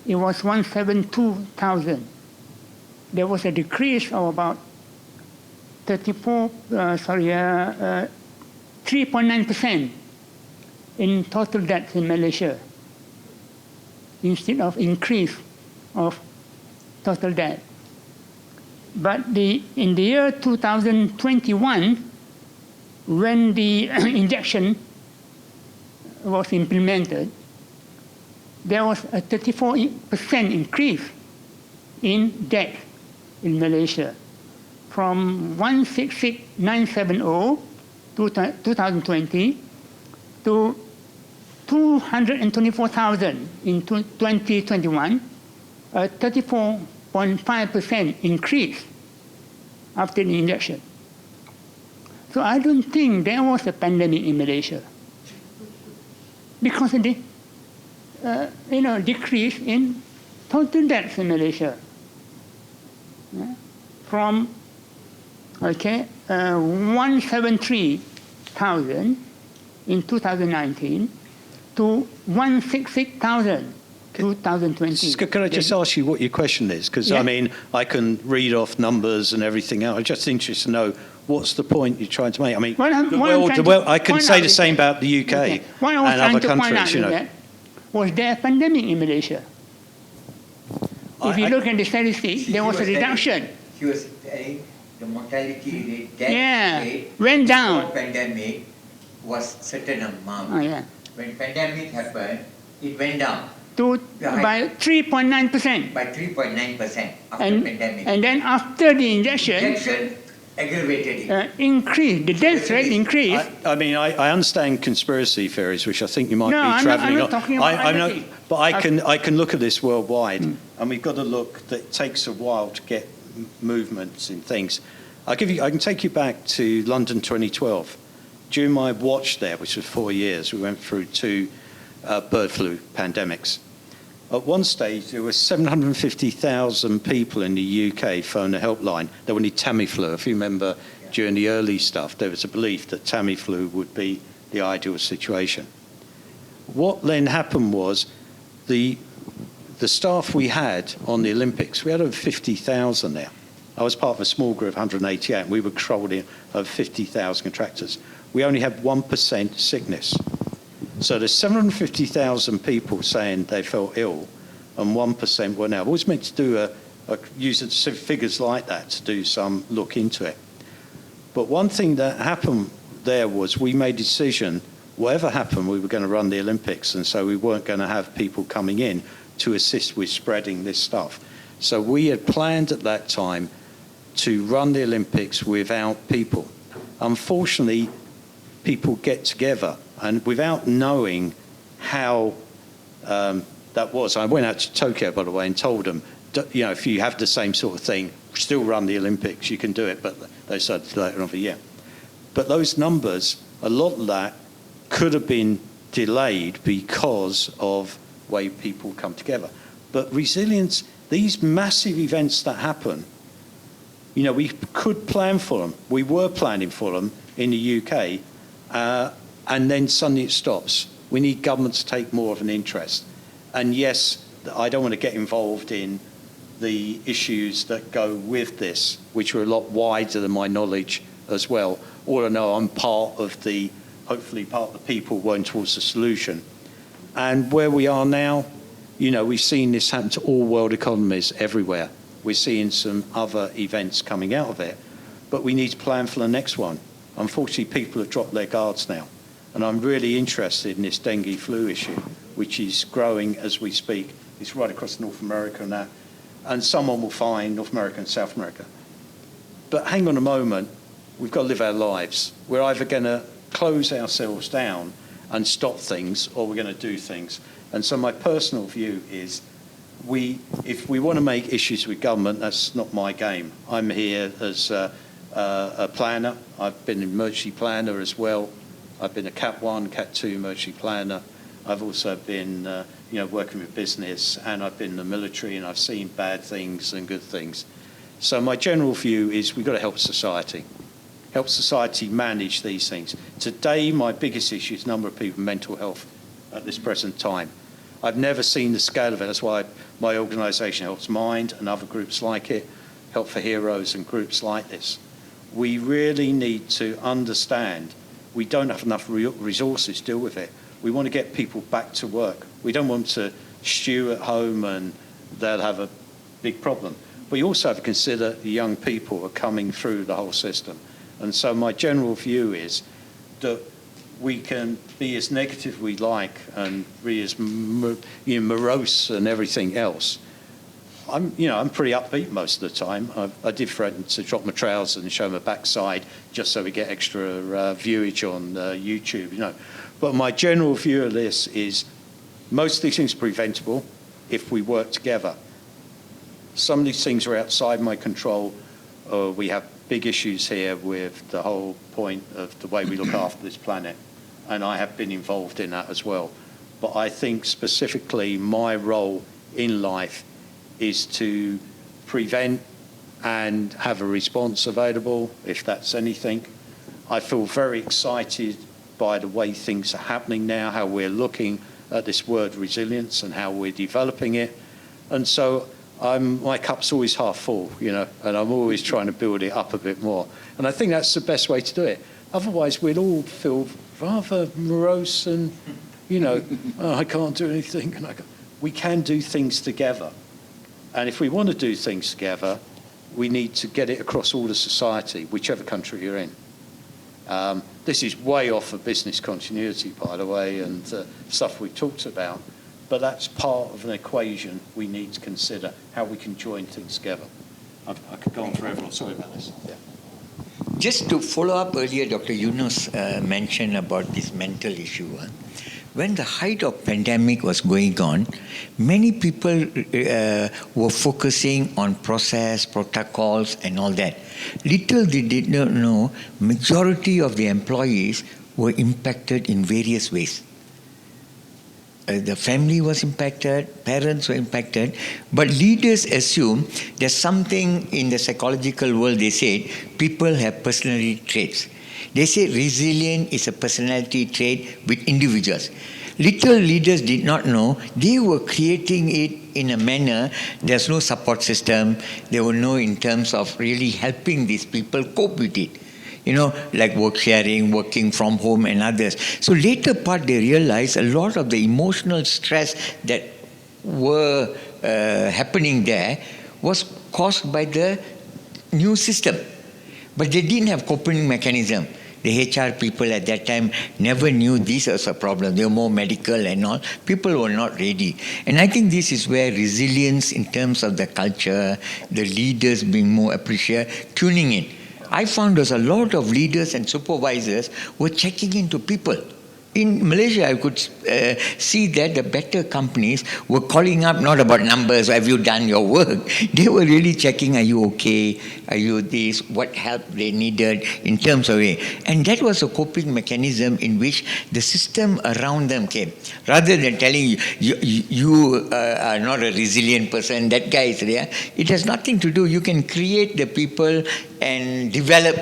it was 172,000. There was a decrease of about 3.9% in total deaths in Malaysia, instead of increase of total death. But in the year 2021, when the injection was implemented, there was a 34% increase in death in Malaysia, from 166,970 2020 to 224,000 in 2021, a 34% 0.5% increase after the injection. So I don't think there was a pandemic in Malaysia because of the decrease in total deaths in Malaysia. Yeah? From 173,000 in 2019 to 166,000 2020. Can I just ask you what your question is? Because, Yeah. I mean, I can read off numbers and everything else. I'm just interested to know what's the point you're trying to make. I mean, I can say the same about the UK Okay. What I was and trying other to point out countries, is that was there a pandemic in Malaysia? If you look at the statistics, there was a reduction. He was saying the mortality rate, death rate, went down. before pandemic was certain amount. Oh, yeah. When pandemic happened, it went down By 3.9%. by 3.9% after And, pandemic. and then after the injection, Injection aggravated it. increased. The death rate increased. I mean, I understand conspiracy theories, which I think you might No, be I'm travelling not talking about anything. but I can look at this worldwide, and we've got to look that it takes a while to get movements in things. I can take you back to London 2012. During my watch there, which was 4 years, we went through 2 bird flu pandemics. At one stage, there were 750,000 people in the UK phone a helpline that would need Tamiflu. If you remember, during the early stuff, there was a belief that Tamiflu would be the ideal situation. What then happened was the staff we had on the Olympics, we had over 50,000 there. I was part of a small group of 188, and we were controlling over 50,000 contractors. We only had 1% sickness. So there's 750,000 people saying they felt ill, and 1% were now. I've always meant to do use figures like that to do some look into it. But one thing that happened there was we made a decision, whatever happened, we were going to run the Olympics, and so we weren't going to have people coming in to assist with spreading this stuff. So we had planned at that time to run the Olympics without people. Unfortunately, people get together, and without knowing how that was, I went out to Tokyo, by the way, and told them, if you have the same sort of thing, still run the Olympics, you can do it, but they decided to delay it another year. But those numbers, a lot of that could have been delayed because of the way people come together. But resilience, these massive events that happen, we could plan for them. We were planning for them in the UK, and then suddenly it stops. We need government to take more of an interest. And yes, I don't want to get involved in the issues that go with this, which are a lot wider than my knowledge as well. All I know, I'm hopefully part of the people working towards the solution. And where we are now, we've seen this happen to all world economies everywhere. We're seeing some other events coming out of it, but we need to plan for the next one. Unfortunately, people have dropped their guards now. And I'm really interested in this dengue flu issue, which is growing as we speak. It's right across North America and that. And someone will find North America and South America. But hang on a moment, we've got to live our lives. We're either going to close ourselves down and stop things, or we're going to do things. And so my personal view is, if we want to make issues with government, that's not my game. I'm here as a planner. I've been an emergency planner as well. I've been a Cat 1, Cat 2 emergency planner. I've also been, working with business, and I've been in the military, and I've seen bad things and good things. So my general view is we've got to help society manage these things. Today, my biggest issue is the number of people with mental health at this present time. I've never seen the scale of it. That's why my organisation Helps Mind and other groups like it, Help for Heroes and groups like this. We really need to understand we don't have enough resources to deal with it. We want to get people back to work. We don't want them to stew at home and they'll have a big problem. But you also have to consider the young people who are coming through the whole system. And so my general view is that we can be as negative as we like and be as morose and everything else. I'm pretty upbeat most of the time. I did threaten to drop my trousers and show my backside just so we get extra viewage on YouTube, But my general view of this is most of these things are preventable if we work together. some of these things are outside my control. We have big issues here with the whole point of the way we look after this planet, and I have been involved in that as well. But I think specifically my role in life is to prevent and have a response available, if that's anything. I feel very excited by the way things are happening now, how we're looking at this word resilience and how we're developing it. And so my cup's always half full, you know, and I'm always trying to build it up a bit more. And I think that's the best way to do it. Otherwise, we'd all feel rather morose and, you know, oh, I can't do anything. And we can do things together. And if we want to do things together, we need to get it across all the society, whichever country you're in. This is way off of business continuity, by the way, and stuff we talked about. But that's part of an equation we need to consider, how we can join things together. I could go on forever. I'm sorry about this. Yeah. Just to follow up earlier, Dr. Yunus mentioned about this mental issue. When the height of pandemic was going on, many people were focusing on process, protocols, and all that. Little they did not know, majority of the employees were impacted in various ways. The family was impacted, parents were impacted, but leaders assume there's something in the psychological world. They say people have personality traits. They say resilience is a personality trait with individuals. Little leaders did not know they were creating it in a manner, there's no support system, there were no in terms of really helping these people cope with it. You know, like work sharing, working from home and others. So later part they realized a lot of the emotional stress that were happening there was caused by the new system. But they didn't have coping mechanism. The HR people at that time never knew this was a problem. They were more medical and all. People were not ready. And I think this is where resilience in terms of the culture, the leaders being more appreciated, tuning in. I found there's a lot of leaders and supervisors were checking into people. In Malaysia, I could see that the better companies were calling up not about numbers, have you done your work? They were really checking, are you okay? Are you this? What help they needed in terms of it? And that was a coping mechanism in which the system around them came. Rather than telling you are not a resilient person, that guy is there. It has nothing to do. You can create the people and develop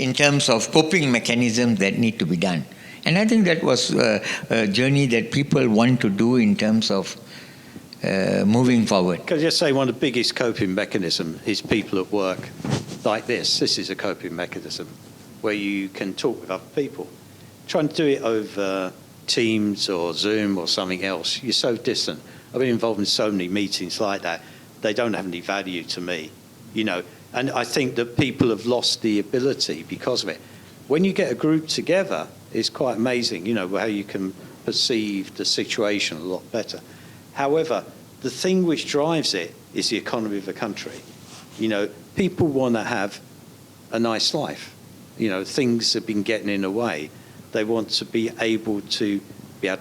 in terms of coping mechanisms that need to be done. And I think that was a journey that people want to do in terms of moving forward. Can I just say one of the biggest coping mechanisms is people at work like this. This is a coping mechanism where you can talk with other people. Trying to do it over Teams or Zoom or something else, you're so distant. I've been involved in so many meetings like that. They don't have any value to me, you know. And I think that people have lost the ability because of it. When you get a group together, it's quite amazing, you know, how you can perceive the situation a lot better. However, the thing which drives it is the economy of the country. You know, people want to have a nice life. You know, things have been getting in the way. They want to be able to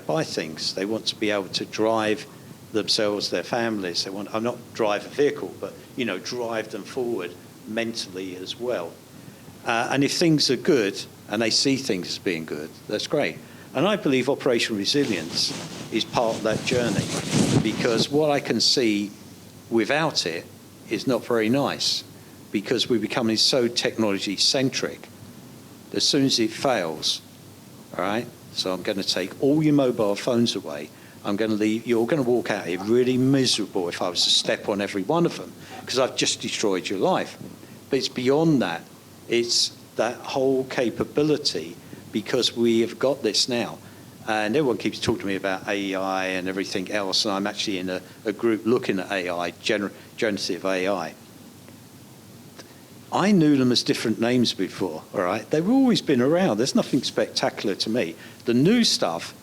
buy things. They want to be able to drive themselves, their families. They want, not drive a vehicle, but, you know, drive them forward mentally as well. And if things are good, and they see things as being good, that's great. And I believe operational resilience is part of that journey, because what I can see without it is not very nice, because we're becoming so technology-centric. As soon as it fails, all right, so I'm going to take all your mobile phones away. I'm going to leave, you're going to walk out here really miserable if I was to step on every one of them, because I've just destroyed your life. But it's beyond that. It's that whole capability, because we have got this now. And everyone keeps talking to me about AI and everything else, and I'm actually in a group looking at AI, generative AI. I knew them as different names before, all right? They've always been around. There's nothing spectacular to me. The new stuff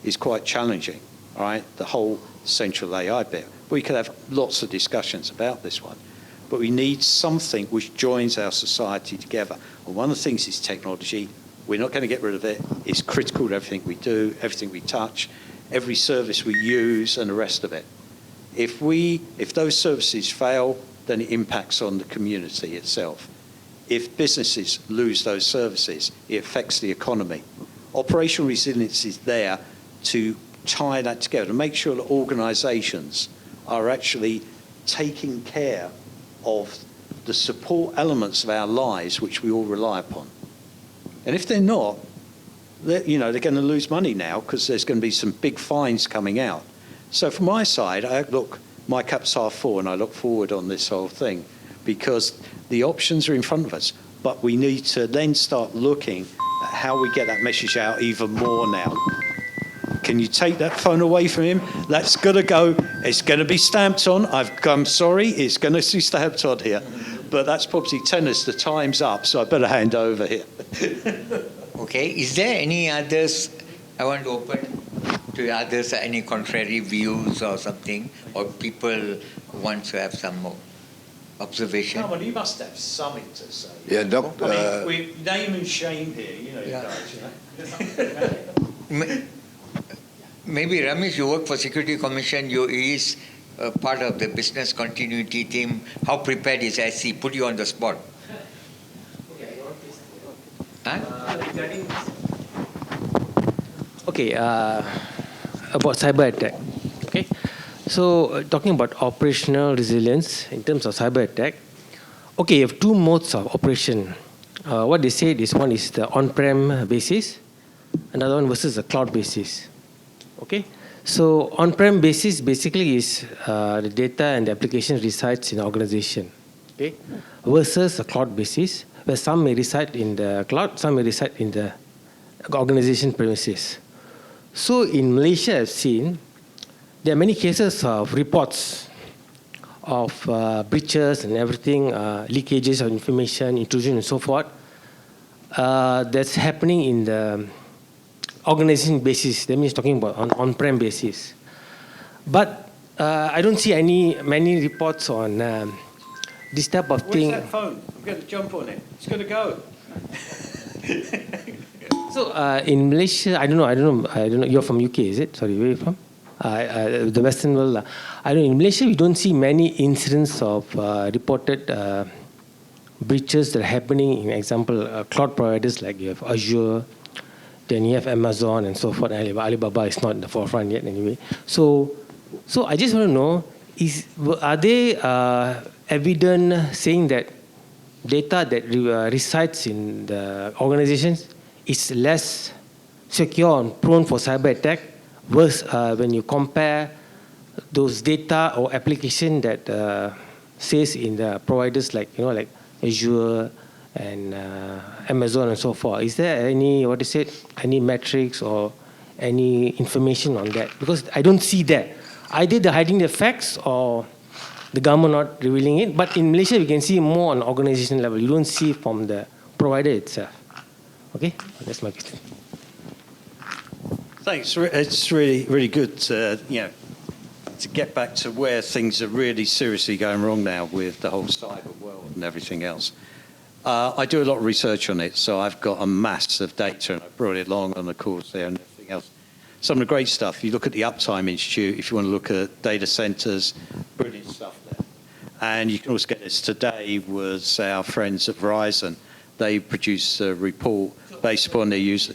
is quite challenging, all right? The whole central AI bit. We could have lots of discussions about this one. But we need something which joins our society together. And one of the things is technology. We're not going to get rid of it. It's critical to everything we do, everything we touch, every service we use, and the rest of it. If those services fail, then it impacts on the community itself. If businesses lose those services, it affects the economy. Operational resilience is there to tie that together, to make sure that organisations are actually taking care of the support elements of our lives which we all rely upon. And if they're not, they're going to lose money now because there's going to be some big fines coming out. So from my side, my cup's half full and I look forward on this whole thing because the options are in front of us, but we need to then start looking at how we get that message out even more now. Can you take that phone away from him? That's got to go. It's going to be stamped on. I'm sorry, it's going to be stamped on here. But that's probably tennis. The time's up, so I better hand over here. Okay, is there any others? I want to open to others, any contrary views or something, or people who want to have some more observation? Come on, you must have something to say. Yeah, Doctor. I mean, we name and shame here, you guys. Maybe Ramesh, you work for Security Commission. You is part of the business continuity team. How prepared is ASTI? Put you on the spot. Okay, about cyber attack. Okay, so talking about operational resilience in terms of cyber attack. Okay, you have two modes of operation. What they said is one is the on-prem basis, another one versus the cloud basis. Okay, so on-prem basis basically is the data and the application resides in the organization. Okay, versus a cloud basis where some may reside in the cloud, some may reside in the organization premises. So in Malaysia, I've seen there are many cases of reports of breaches and everything, leakages of information, intrusion and so forth. That's happening in the organization basis. That means talking about on-prem basis. But I don't see many reports on this type of thing. Where's that phone? I'm going to jump on it. It's going to go. So in Malaysia, I don't know. You're from UK, is it? Sorry, where are you from? The Western world. I don't know. In Malaysia, we don't see many incidents of reported breaches that are happening. In example, cloud providers like you have Azure, then you have Amazon and so forth. Alibaba is not in the forefront yet, anyway. So I just want to know: are there evidence saying that data that resides in the organizations is less secure and prone for cyber attack versus when you compare those data or application that says in the providers like Azure and Amazon and so forth? Is there any metrics or any information on that? Because I don't see that. Either they're hiding the facts or the government not revealing it. But in Malaysia, we can see more on organization level. You don't see from the provider itself. Okay, that's my question. Thanks. It's really, really good to get back to where things are really seriously going wrong now with the whole cyber world and everything else. I do a lot of research on it, so I've got a mass of data, and I brought it along on the course there and everything else. Some of the great stuff, you look at the Uptime Institute, if you want to look at data centers, brilliant stuff there. And you can also get this today was our friends at Verizon. They produced a report based upon their user.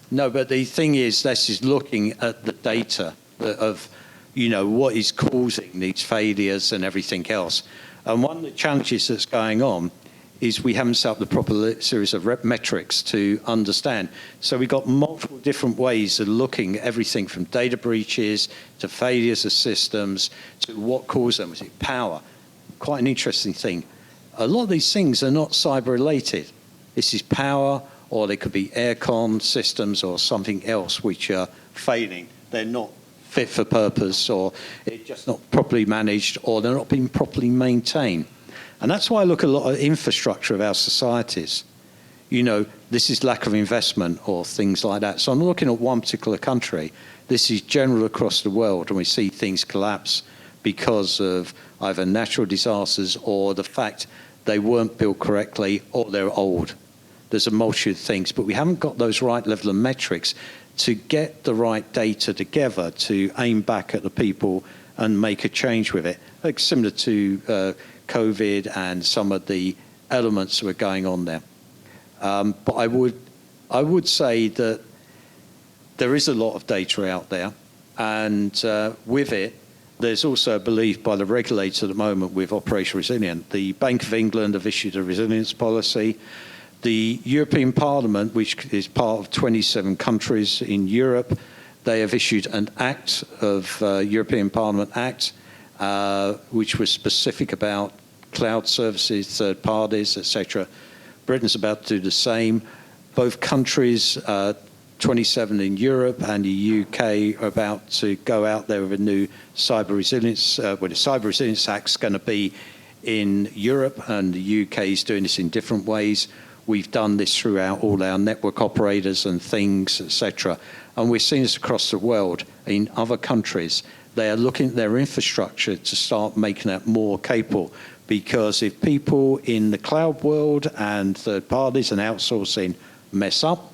No, but the thing is, this is looking at the data of, what is causing these failures and everything else. And one of the challenges that's going on is we haven't set up the proper series of metrics to understand. So we've got multiple different ways of looking at everything from data breaches to failures of systems to what caused them. Was it power? Quite an interesting thing. A lot of these things are not cyber related. This is power, or they could be aircon systems or something else which are failing. They're not fit for purpose, or it's just not properly managed, or they're not being properly maintained. And that's why I look at a lot of infrastructure of our societies. This is lack of investment or things like that. So I'm looking at one particular country. This is general across the world, and we see things collapse because of either natural disasters or the fact they weren't built correctly or they're old. There's a multitude of things, but we haven't got those right level of metrics to get the right data together to aim back at the people and make a change with it, like similar to COVID and some of the elements that were going on there. But I would say that there is a lot of data out there, and with it, there's also a belief by the regulator at the moment with Operation Resilient. The Bank of England have issued a resilience policy. The European Parliament, which is part of 27 countries in Europe, they have issued an act of European Parliament Act, which was specific about cloud services, third parties, etc. Britain's about to do the same. Both countries, 27 in Europe and the UK, are about to go out there with a new cyber resilience. Well, the Cyber Resilience Act is going to be in Europe, and the UK is doing this in different ways. We've done this throughout all our network operators and things, etc. And we're seeing this across the world in other countries. They are looking at their infrastructure to start making that more capable, because if people in the cloud world and third parties and outsourcing mess up,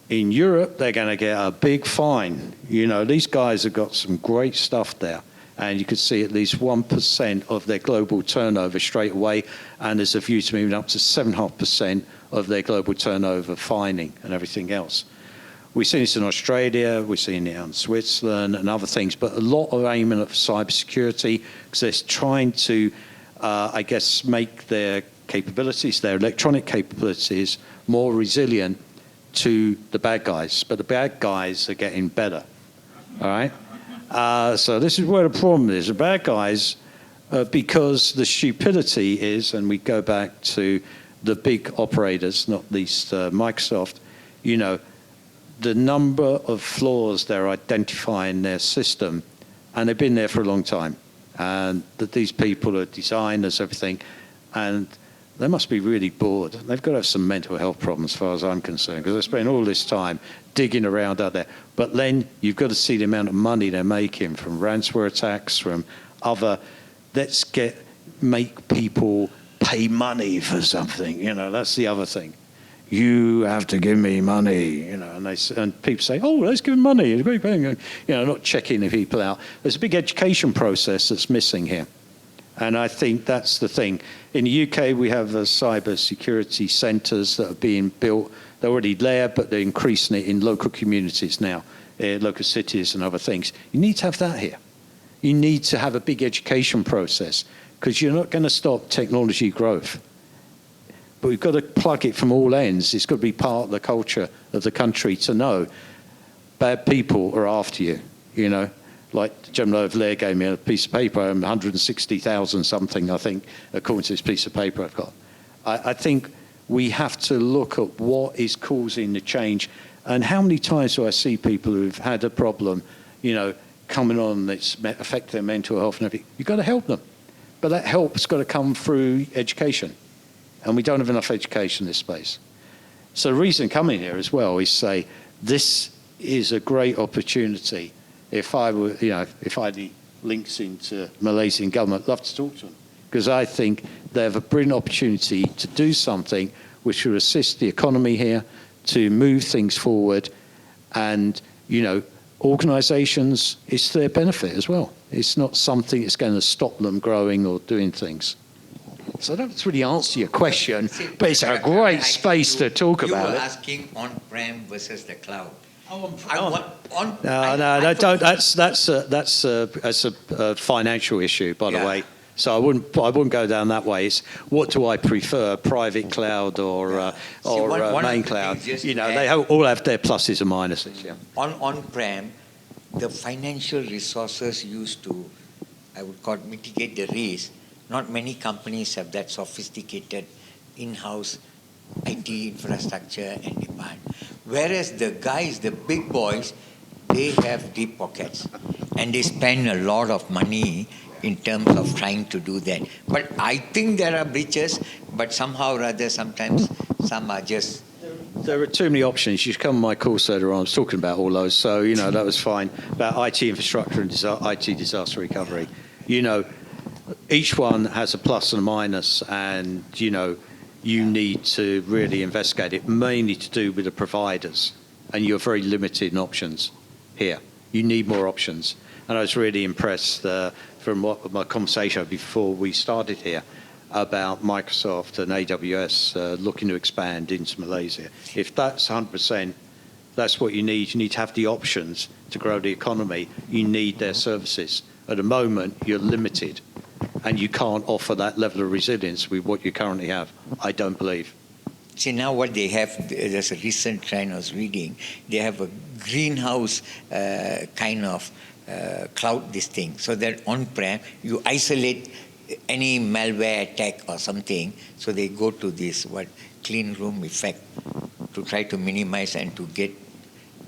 in Europe, they're going to get a big fine. You know, these guys have got some great stuff there. And you could see at least 1% of their global turnover straight away, and there's a view to moving up to 7.5% of their global turnover fining and everything else. We've seen this in Australia, we're seeing it in Switzerland and other things, but a lot of aiming at cybersecurity because they're trying to, I guess, make their capabilities, their electronic capabilities, more resilient to the bad guys. But the bad guys are getting better, all right? So this is where the problem is. The bad guys, because the stupidity is, and we go back to the big operators, not least Microsoft, you know, the number of flaws they're identifying in their system, and they've been there for a long time, and that these people are designers, everything, and they must be really bored. They've got to have some mental health problems as far as I'm concerned, because they spend all this time digging around out there. But then you've got to see the amount of money they're making from ransomware attacks, from other, make people pay money for something, you know, that's the other thing. You have to give me money, you know, and people say, oh, let's give them money, it's a great thing, you know, not checking the people out. There's a big education process that's missing here. And I think that's the thing. In the UK, we have cyber security centres that are being built. They're already there, but they're increasing it in local communities now, local cities and other things. You need to have that here. You need to have a big education process, because you're not going to stop technology growth. But we've got to plug it from all ends. It's got to be part of the culture of the country to know bad people are after you, you know. Like the gentleman over there gave me a piece of paper, 160,000 something, I think, according to this piece of paper I've got. I think we have to look at what is causing the change. And how many times do I see people who've had a problem, you know, coming on that's affected their mental health and everything? You've got to help them. But that help's got to come through education. And we don't have enough education in this space. So the reason coming here as well is say, this is a great opportunity. If I were, you know, if I had the links into Malaysian government, I'd love to talk to them, because I think they have a brilliant opportunity to do something which will assist the economy here, to move things forward, and, you know, organisations, it's to their benefit as well. It's not something that's going to stop them growing or doing things. So I don't really answer your question, but it's a great space to talk about it. You were asking on-prem versus the cloud. No, don't. That's a financial issue, by the way. So I wouldn't go down that way. It's what do I prefer, private cloud or main cloud? You know, they all have their pluses and minuses. Yeah. On-prem, the financial resources used to, I would call it, mitigate the risk. Not many companies have that sophisticated in-house IT infrastructure and demand. Whereas the guys, the big boys, they have deep pockets and they spend a lot of money in terms of trying to do that. But I think there are breaches, but somehow or other, sometimes some are just... There are too many options. You should come on my course earlier on. I was talking about all those, so, you know, that was fine. About IT infrastructure and IT disaster recovery. You know, each one has a plus and a minus, and, you know, you need to really investigate it, mainly to do with the providers. and you're very limited in options here. You need more options. And I was really impressed from what my conversation before we started here about Microsoft and AWS looking to expand into Malaysia. If that's 100%, that's what you need. You need to have the options to grow the economy. You need their services. At the moment, you're limited, and you can't offer that level of resilience with what you currently have, I don't believe. See, now what they have, there's a recent trend I was reading, they have a greenhouse kind of cloud this thing, so that on-prem, you isolate any malware attack or something, so they go to this clean room effect to try to minimize and to get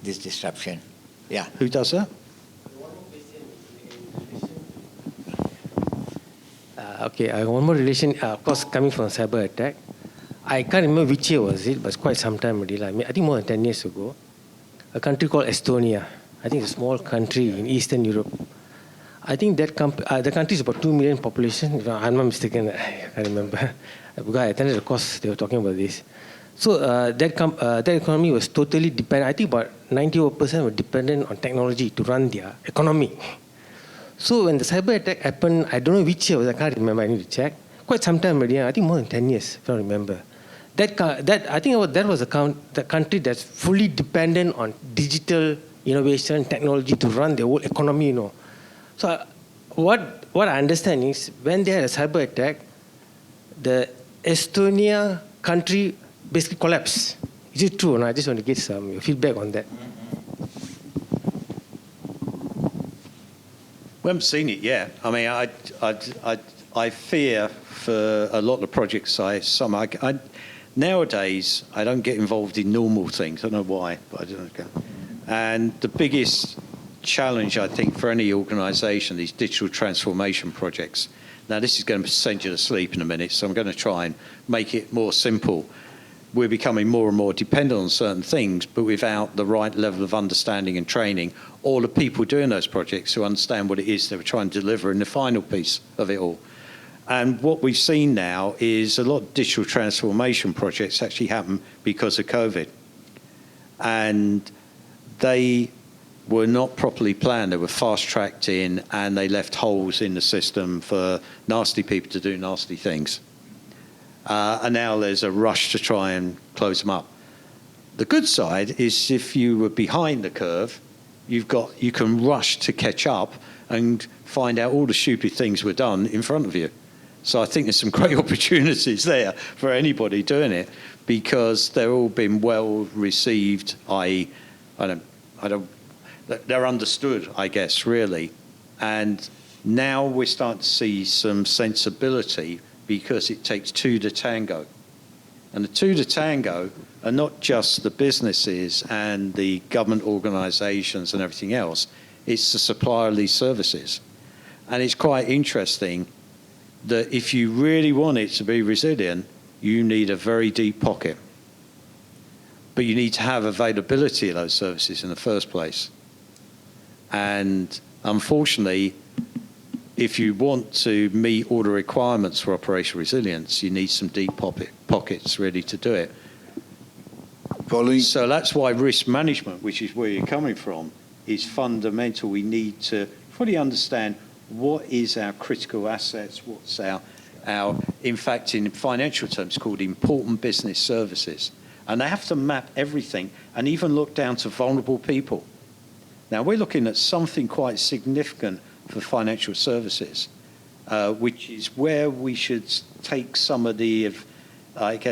this disruption. Yeah. Who does that? Okay, one more relation, of course, coming from cyber attack. I can't remember which year was it, but it's quite some time already. I think more than 10 years ago. A country called Estonia. I think it's a small country in Eastern Europe. I think that the country is about 2 million population. If I'm not mistaken, I can't remember. Because I attended the course, they were talking about this. So that economy was totally dependent. I think about 90% were dependent on technology to run their economy. So when the cyber attack happened, I don't know which year, I can't remember, I need to check. Quite some time already, I think more than 10 years, if I remember. I think that was the country that's fully dependent on digital innovation, technology to run their whole economy, you know. So what I understand is when they had a cyber attack, the Estonia country basically collapsed. Is it true or not? I just want to get some feedback on that. We haven't seen it yet. I mean, I fear for a lot of projects nowadays, I don't get involved in normal things. I don't know why, but I don't know. And the biggest challenge, I think, for any organisation, these digital transformation projects. Now, this is going to send you to sleep in a minute, so I'm going to try and make it more simple. We're becoming more and more dependent on certain things, but without the right level of understanding and training, all the people doing those projects who understand what it is they were trying to deliver in the final piece of it all. And what we've seen now is a lot of digital transformation projects actually happen because of COVID. And they were not properly planned. They were fast-tracked in, and they left holes in the system for nasty people to do nasty things. And now there's a rush to try and close them up. The good side is if you were behind the curve, you can rush to catch up and find out all the stupid things were done in front of you. So I think there's some great opportunities there for anybody doing it, because they're all been well received, i.e., they're understood, I guess, really. And now we're starting to see some sensibility, because it takes two to tango. And the two to tango are not just the businesses and the government organisations and everything else, it's the supplier of these services. And it's quite interesting that if you really want it to be resilient, you need a very deep pocket. But you need to have availability of those services in the first place. And unfortunately, if you want to meet all the requirements for operational resilience, you need some deep pockets really to do it. So that's why risk management, which is where you're coming from, is fundamental. We need to fully understand what is our critical assets, what's our in fact, in financial terms, called important business services. And they have to map everything and even look down to vulnerable people. Now, we're looking at something quite significant for financial services, which is where we should take some of the,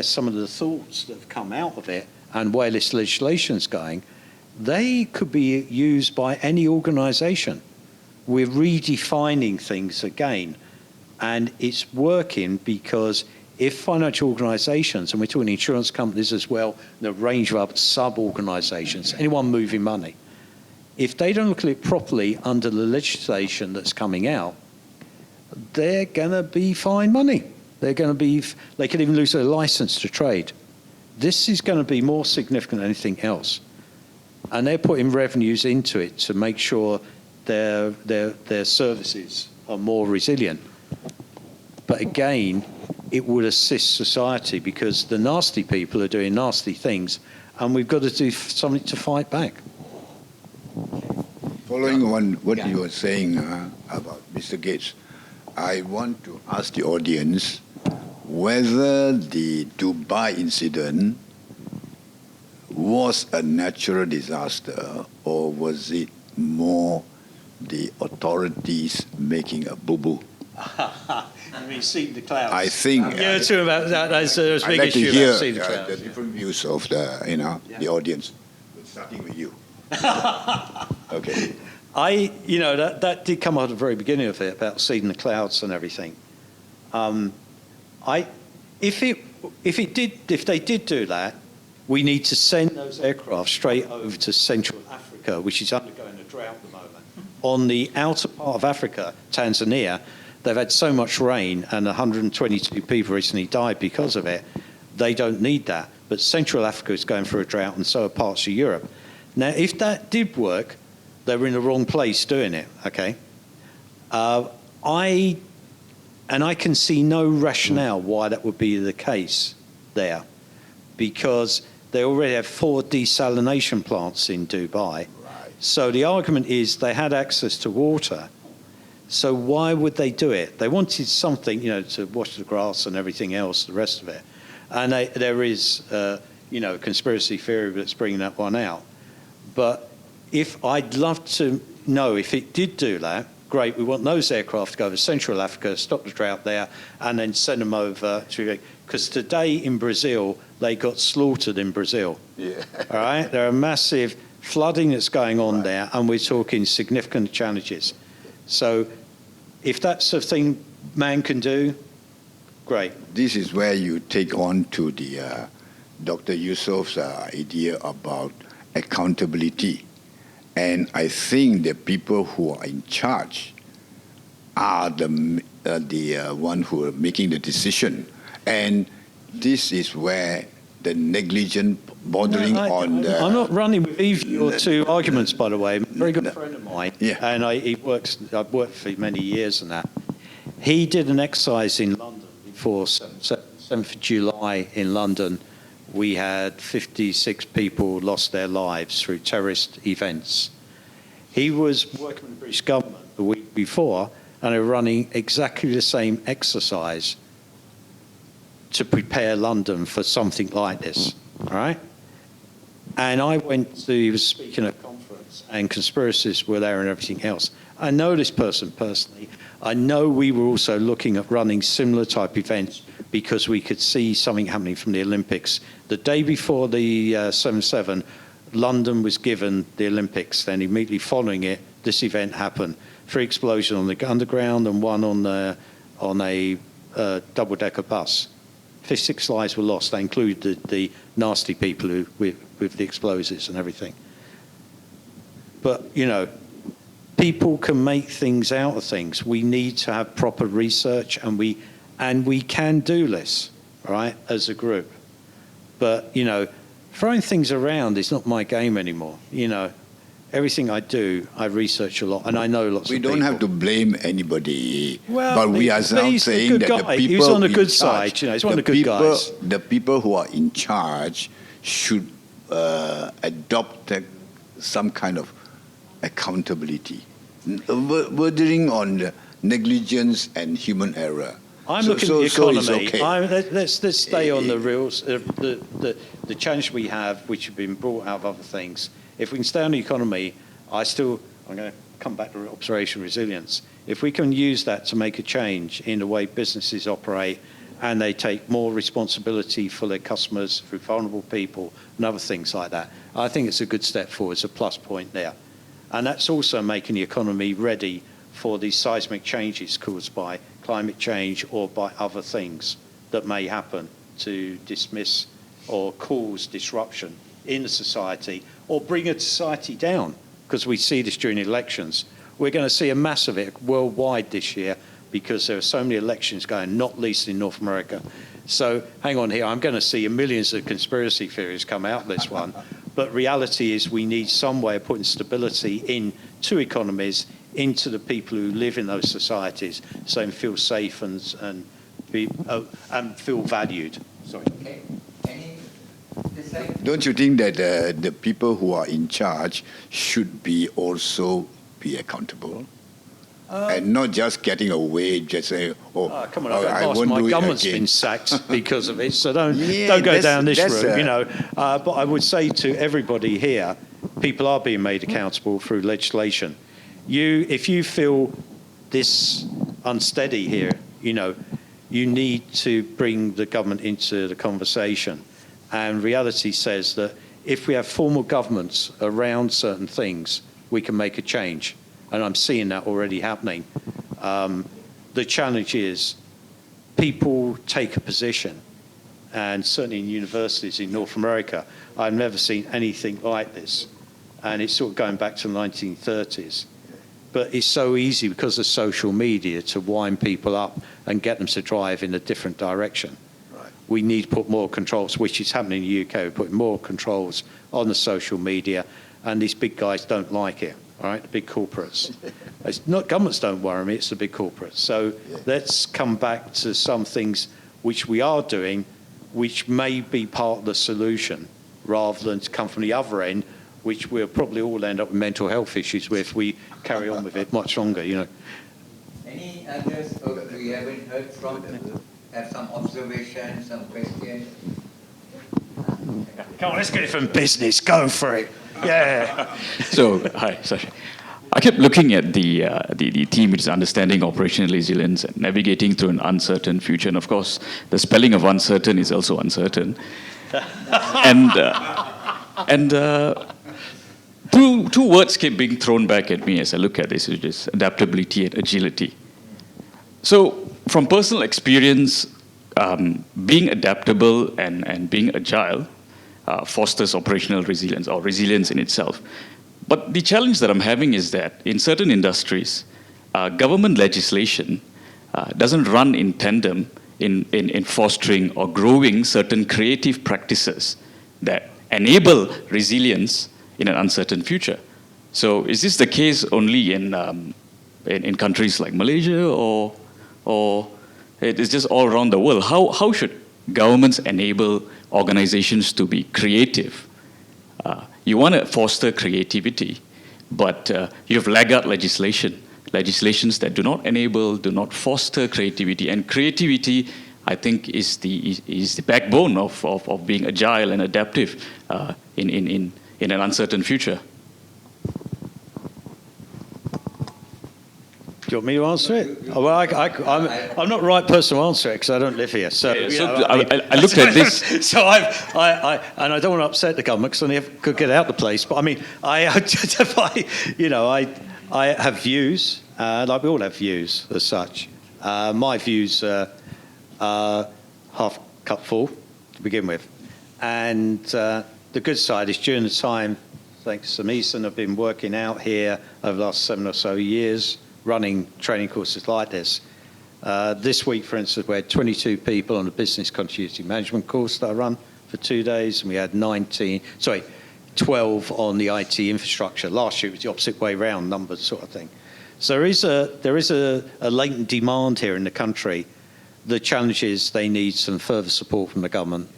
some of the thoughts that have come out of it and where this legislation's going. They could be used by any organisation. We're redefining things again, and it's working because if financial organisations, and we're talking insurance companies as well, and a range of other sub-organisations, anyone moving money, if they don't look at it properly under the legislation that's coming out, they're going to be fined money. They could even lose their licence to trade. This is going to be more significant than anything else. And they're putting revenues into it to make sure their services are more resilient. But again, it would assist society, because the nasty people are doing nasty things, and we've got to do something to fight back. Following on what you were saying about Mr. Gates, I want to ask the audience whether the Dubai incident was a natural disaster or was it more the authorities making a boo-boo? I mean, seeing the clouds. I think Yeah, too about that. That's a I'd big like to issue hear about seeing the clouds. the different views of the audience, starting with you. Okay. That did come out at the very beginning of it about seeing the clouds and everything. If they did do that, we need to send those aircraft straight over to Central Africa, which is undergoing a drought at the moment. On the outer part of Africa, Tanzania, they've had so much rain and 122 people recently died because of it. They don't need that. But Central Africa is going through a drought, and so are parts of Europe. Now, if that did work, they were in the wrong place doing it, okay? I can see no rationale why that would be the case there, because they already have 4 desalination plants in Dubai. Right. So the argument is they had access to water. So why would they do it? They wanted something, to wash the grass and everything else, the rest of it. And there is, conspiracy theory that's bringing that one out. But I'd love to know if it did do that, great, we want those aircraft to go to Central Africa, stop the drought there, and then send them over to, because today in Brazil, they got slaughtered in Brazil. Yeah. All right? There are massive flooding that's going on there, and we're talking significant challenges. So if that's the thing man can do, great. This is where you take on to the Dr. Yusuf's idea about accountability. And I think the people who are in charge are the one who are making the decision. And this is where the negligent bordering on the... I'm not running with either your two arguments, by the way. A very good friend of mine, Yeah. and I've worked for many years and that. He did an exercise in London before 7th of July in London. We had 56 people lost their lives through terrorist events. He was working with the British government the week before, and they were running exactly the same exercise to prepare London for something like this, all right? And he was speaking at a conference, and conspiracists were there and everything else. I know this person personally. I know we were also looking at running similar type events because we could see something happening from the Olympics. The day before the 7/7, London was given the Olympics. Then immediately following it, this event happened. 3 explosions on the underground and 1 on a double-decker bus. 56 lives were lost. That included the nasty people with the explosives and everything. But, people can make things out of things. We need to have proper research, and we can do this, right, as a group. But, throwing things around is not my game anymore. Everything I do, I research a lot, and I know lots of people. We don't have to blame anybody, Well, but we are now he's the saying good that guy. the people He was on the in good charge, side, he's one of the good guys. The people who are in charge should adopt some kind of accountability, bordering on the negligence and human error. I'm looking at the economy. So it's okay. Let's stay on the reals, the challenge we have, which have been brought out of other things. If we can stay on the economy, I'm going to come back to observation resilience. If we can use that to make a change in the way businesses operate, and they take more responsibility for their customers through vulnerable people and other things like that, I think it's a good step forward. It's a plus point there. And that's also making the economy ready for these seismic changes caused by climate change or by other things that may happen to dismiss or cause disruption in the society or bring a society down, because we see this during elections. We're going to see a mass of it worldwide this year because there are so many elections going, not least in North America. So hang on here, I'm going to see millions of conspiracy theories come out this one. But reality is we need some way of putting stability into economies, into the people who live in those societies, so they feel safe and feel valued. Sorry. Okay. Don't you think that the people who are in charge should be also be accountable? And not just getting away, just saying, come on, I won't my do it government's again. been sacked because of it, so don't Yeah, go down this that's route, you know. But I would say to everybody here, people are being made accountable through legislation. If you feel this unsteady here, you know, you need to bring the government into the conversation. And reality says that if we have formal governments around certain things, we can make a change. And I'm seeing that already happening. The challenge is people take a position, and certainly in universities in North America, I've never seen anything like this. And it's sort of going back to the 1930s. But it's so easy because of social media to wind people up and get them to drive in a different direction. Right. We need to put more controls, which is happening in the UK. We're putting more controls on the social media, and these big guys don't like it. All right, the big corporates. It's not governments don't worry me, it's the big corporates. So let's come back to some things which we are doing, which may be part of the solution, rather than to come from the other end, which we'll probably all end up with mental health issues with if we carry on with it much longer, you know. Any others we haven't heard from? Have some observations, some questions? Come on, let's get it from business. Go for it. Yeah. So, hi, Sasha. I kept looking at the theme, which is understanding operational resilience and navigating through an uncertain future. And of course, the spelling of uncertain is also uncertain. and two words keep being thrown back at me as I look at this, which is adaptability and agility. So, from personal experience, being adaptable and being agile fosters operational resilience or resilience in itself. But the challenge that I'm having is that in certain industries, government legislation doesn't run in tandem in fostering or growing certain creative practices that enable resilience in an uncertain future. So is this the case only in countries like Malaysia, or it is just all around the world? How should governments enable organizations to be creative? You want to foster creativity, but you have laggard legislations that do not enable, do not foster creativity. And creativity, I think, is the backbone of being agile and adaptive in an uncertain future. Do you want me to answer it? Oh, well, I'm not the right person to answer it because I don't live here. So, I looked at this. So and I don't want to upset the government because I could get out the place. But I mean, I have views, like we all have views as such. My views are half cup full to begin with, and the good side is during the time, thanks to Eason, I've been working out here over the last 7 or so years, running training courses like this. This week, for instance, we had 22 people on a business continuity management course that I run for 2 days, and we had 12 on the IT infrastructure. Last year it was the opposite way round, numbers sort of thing. So there is a latent demand here in the country. The challenge is they need some further support from the government.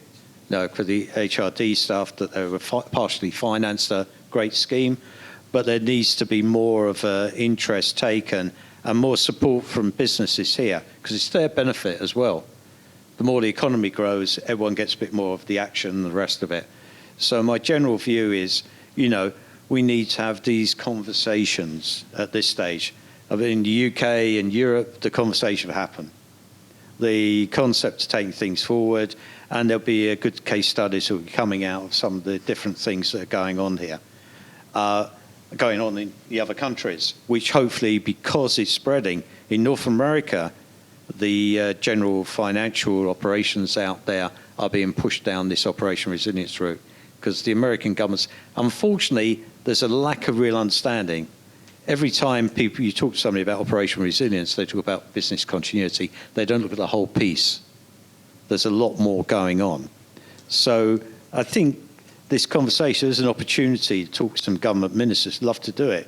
For the HRD stuff, that they were partially financed, a great scheme, but there needs to be more of an interest taken and more support from businesses here, because it's their benefit as well. The more the economy grows, everyone gets a bit more of the action and the rest of it. So my general view is, we need to have these conversations at this stage. I mean, in the UK and Europe, the conversation will happen. The concept of taking things forward, and there'll be a good case studies that will be coming out of some of the different things that are going on here. Going on in the other countries, which hopefully, because it's spreading, in North America, the general financial operations out there are being pushed down this operation resilience route, because the American governments, unfortunately, there's a lack of real understanding. Every time you talk to somebody about operation resilience, they talk about business continuity. They don't look at the whole piece. There's a lot more going on. So I think this conversation is an opportunity to talk to some government ministers. Love to do it,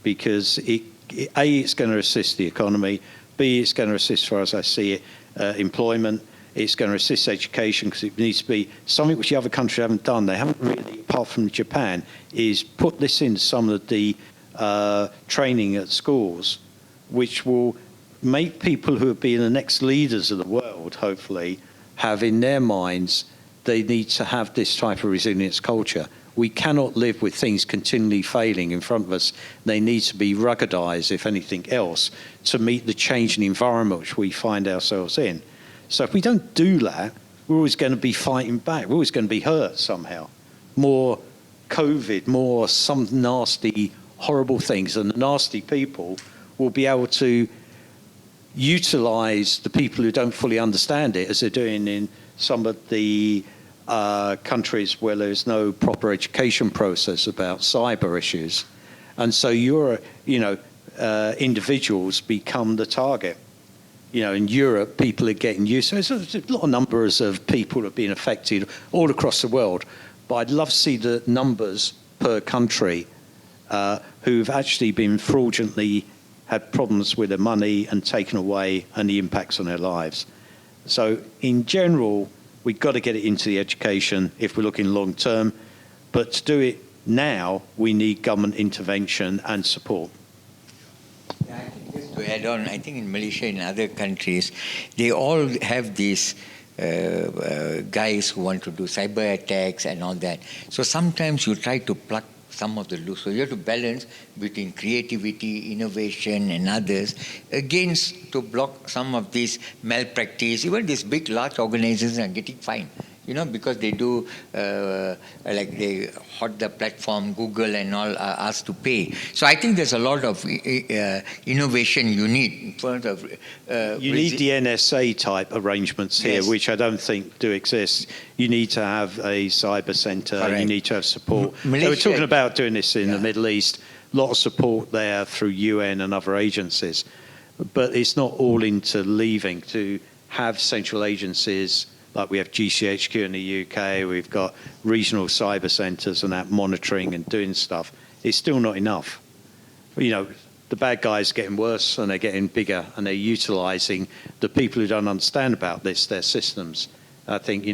because it's going to assist the economy. B, it's going to assist, as far as I see it, employment. It's going to assist education because it needs to be something which the other countries haven't done. They haven't really, apart from Japan, is put this into some of the training at schools, which will make people who will be the next leaders of the world, hopefully, have in their minds they need to have this type of resilience culture. We cannot live with things continually failing in front of us. They need to be ruggedized, if anything else, to meet the changing environment which we find ourselves in. So if we don't do that, we're always going to be fighting back. We're always going to be hurt somehow. More COVID, more some nasty, horrible things, and the nasty people will be able to utilize the people who don't fully understand it, as they're doing in some of the countries where there's no proper education process about cyber issues. And so individuals become the target. In Europe, people are getting used to it. So there's a lot of numbers of people who have been affected all across the world. But I'd love to see the numbers per country who've actually been fraudulently had problems with their money and taken away, and the impacts on their lives. So in general, we've got to get it into the education if we're looking long term. But to do it now, we need government intervention and support. Yeah, I think just to add on, I think in Malaysia and other countries, they all have these guys who want to do cyber attacks and all that. So sometimes you try to pluck some of the loose. So you have to balance between creativity, innovation, and others against to block some of these malpractice. Even these big, large organizations are getting fined, because they do, like they hot the platform, Google and all are asked to pay. So I think there's a lot of innovation you need in front of... you need the NSA type arrangements here, yes, which I don't think do exist. You need to have a cyber center, correct, you need to have support. Malaysia, we're talking about doing this in the Middle East, a lot of support there through UN and other agencies. But it's not all into leaving to have central agencies. Like we have GCHQ in the UK, we've got regional cyber centres and that monitoring and doing stuff. It's still not enough. The bad guys are getting worse and they're getting bigger, and they're utilising the people who don't understand about this, their systems. I think,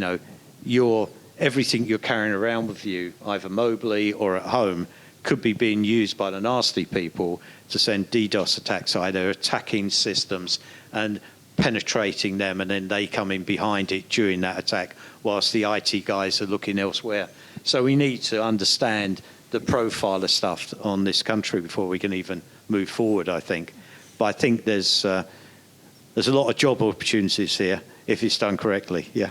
everything you're carrying around with you, either mobily or at home, could be being used by the nasty people to send DDoS attacks, either attacking systems and penetrating them, and then they come in behind it during that attack whilst the IT guys are looking elsewhere. So we need to understand the profile of stuff on this country before we can even move forward, I think. But I think there's a lot of job opportunities here if it's done correctly, yeah.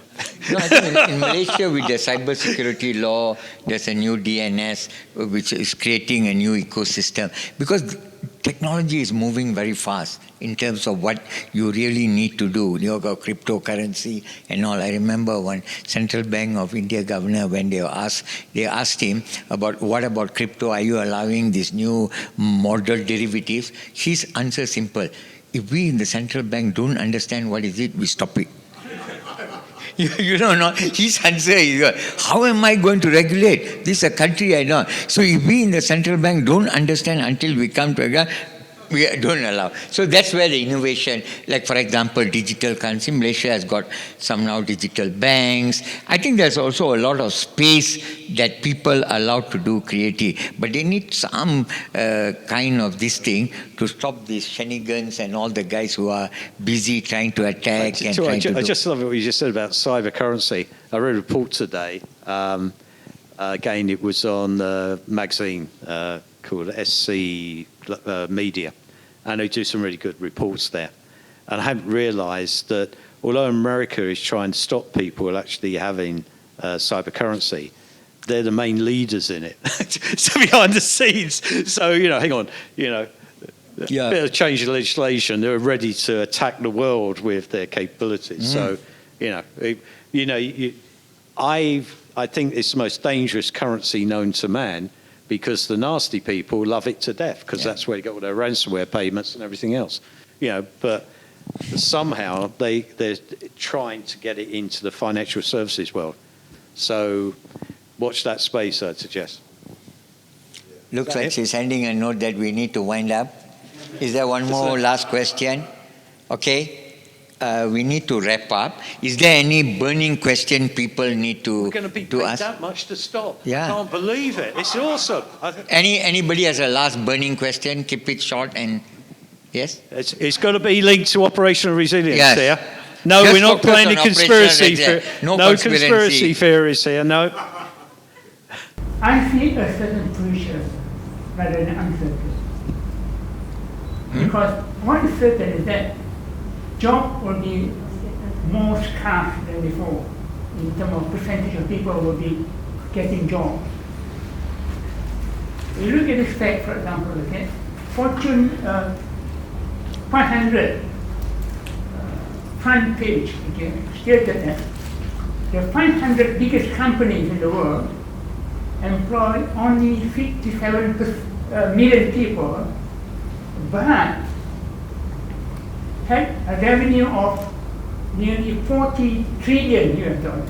No, I think in Malaysia with the cyber security law, there's a new DNS which is creating a new ecosystem, because technology is moving very fast in terms of what you really need to do. You got cryptocurrency and all. I remember one Central Bank of India governor, when they asked him about what about crypto? Are you allowing these new model derivatives? His answer is simple. If we in the central bank don't understand what is it, we stop it. You don't know. His answer is, how am I going to regulate? This is a country I know. So if we in the central bank don't understand until we come to we don't allow. So that's where the innovation, like for example, digital currency. Malaysia has got some now digital banks. I think there's also a lot of space that people are allowed to do creative. But they need some kind of this thing to stop these shenanigans and all the guys who are busy trying to attack. I just love what you just said about cyber currency. I read a report today. Again, it was on a magazine called SC Media, and they do some really good reports there. And I hadn't realised that although America is trying to stop people actually having cyber currency, they're the main leaders in it. So behind the scenes, so hang on, a bit of change in legislation, they're ready to attack the world with their capabilities. So I think it's the most dangerous currency known to man, because the nasty people love it to death, because that's where they got all their ransomware payments and everything else. But somehow they're trying to get it into the financial services world. So watch that space, I'd suggest. Looks like she's sending a note that we need to wind up. Is there one more last question? Okay. we need to wrap up. Is there any burning question people need to We're going to be paid ask? that much to stop. Yeah. I can't believe it. It's awesome. Anybody has a last burning question? Keep it short and yes. It's got to be linked to operational resilience Yes. here. No, Just we're not focus playing on any conspiracy. operational resilience. No No conspiracy. conspiracy theories here. No. I see a certain pressure rather than uncertainty. Because what is certain is that job will be more scarce than before in terms of percentage of people will be getting jobs. You look at this fact, for example, okay, Fortune 500 front page, okay, stated that the 500 biggest companies in the world employ only 57 million people, but had a revenue of nearly 40 trillion US dollars.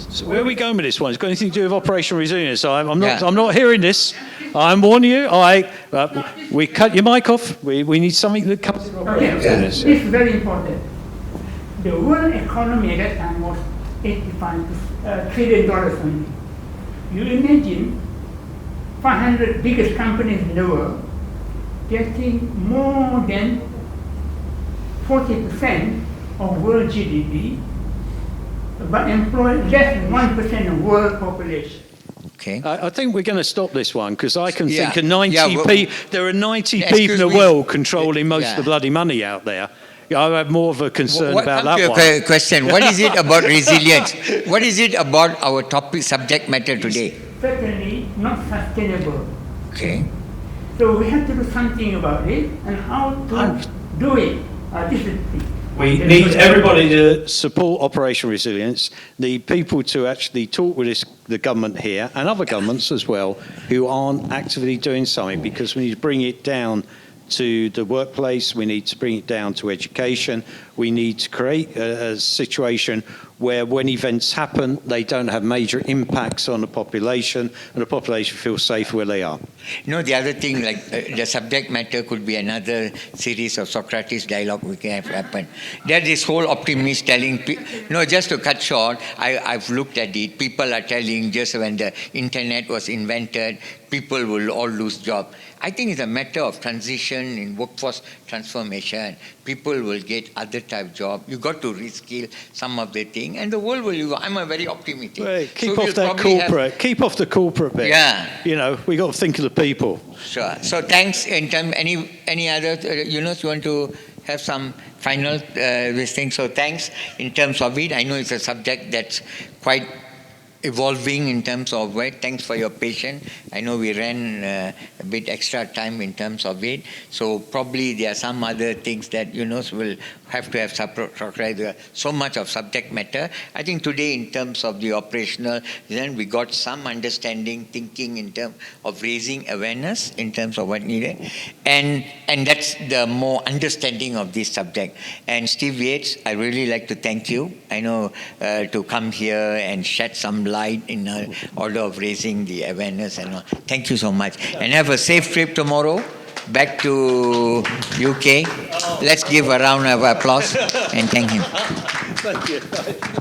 So where are we going with this one? It's got anything to do with operational resilience. I'm not. Yeah. I'm not hearing this. I'm warning you. We cut your mic off. We need something that covers operational Okay, resilience. this is very important. The world economy at that time was $85 trillion only. You imagine 500 biggest companies in the world getting more than 40% of world GDP, but employ less than 1% of world population. Okay. I think we're going to stop this one because I can Yeah. think of 90 Yeah, well, people. There are 90 excuse people in the me. world controlling most Yeah. of the bloody money out there. Yeah, I have more of a concern What, about come to that your one. question. What is it about resilience? What is it about our topic, subject matter today? Certainly not sustainable. Okay. So we have to do something about it and how to do it. This is the thing. We need everybody to support Operation Resilience, need people to actually talk with the government here and other governments as well who aren't actively doing something, because we need to bring it down to the workplace, we need to bring it down to education, we need to create a situation where when events happen, they don't have major impacts on the population and the population feels safe where they are. You know, the other thing, like the subject matter could be another series of Socrates Dialogue we can have happen. There's this whole optimist telling, just to cut short, I've looked at it. People are telling just when the internet was invented, people will all lose jobs. I think it's a matter of transition in workforce transformation. People will get other type of job. You got to reskill some of the thing, and the world will. I'm a very optimistic. Well, keep So off we'll that probably corporate. Keep off the corporate bit. Yeah. You know, we got to think of the people. Sure. So thanks. In term, any other, Yunus, you want to have some final this thing? So thanks in terms of it. I know it's a subject that's quite evolving in terms of it. Thanks for your patience. I know we ran a bit extra time in terms of it. So probably there are some other things that Yunus will have to have so much of subject matter. I think today in terms of the operational, then we got some understanding, thinking in terms of raising awareness in terms of what needed. And that's the more understanding of this subject. And Steve Yates, I really like to thank you. I know to come here and shed some light in order of raising the awareness and all. Thank you so much. And have a safe trip tomorrow back to UK. Let's give a round of applause and thank him. Thank you.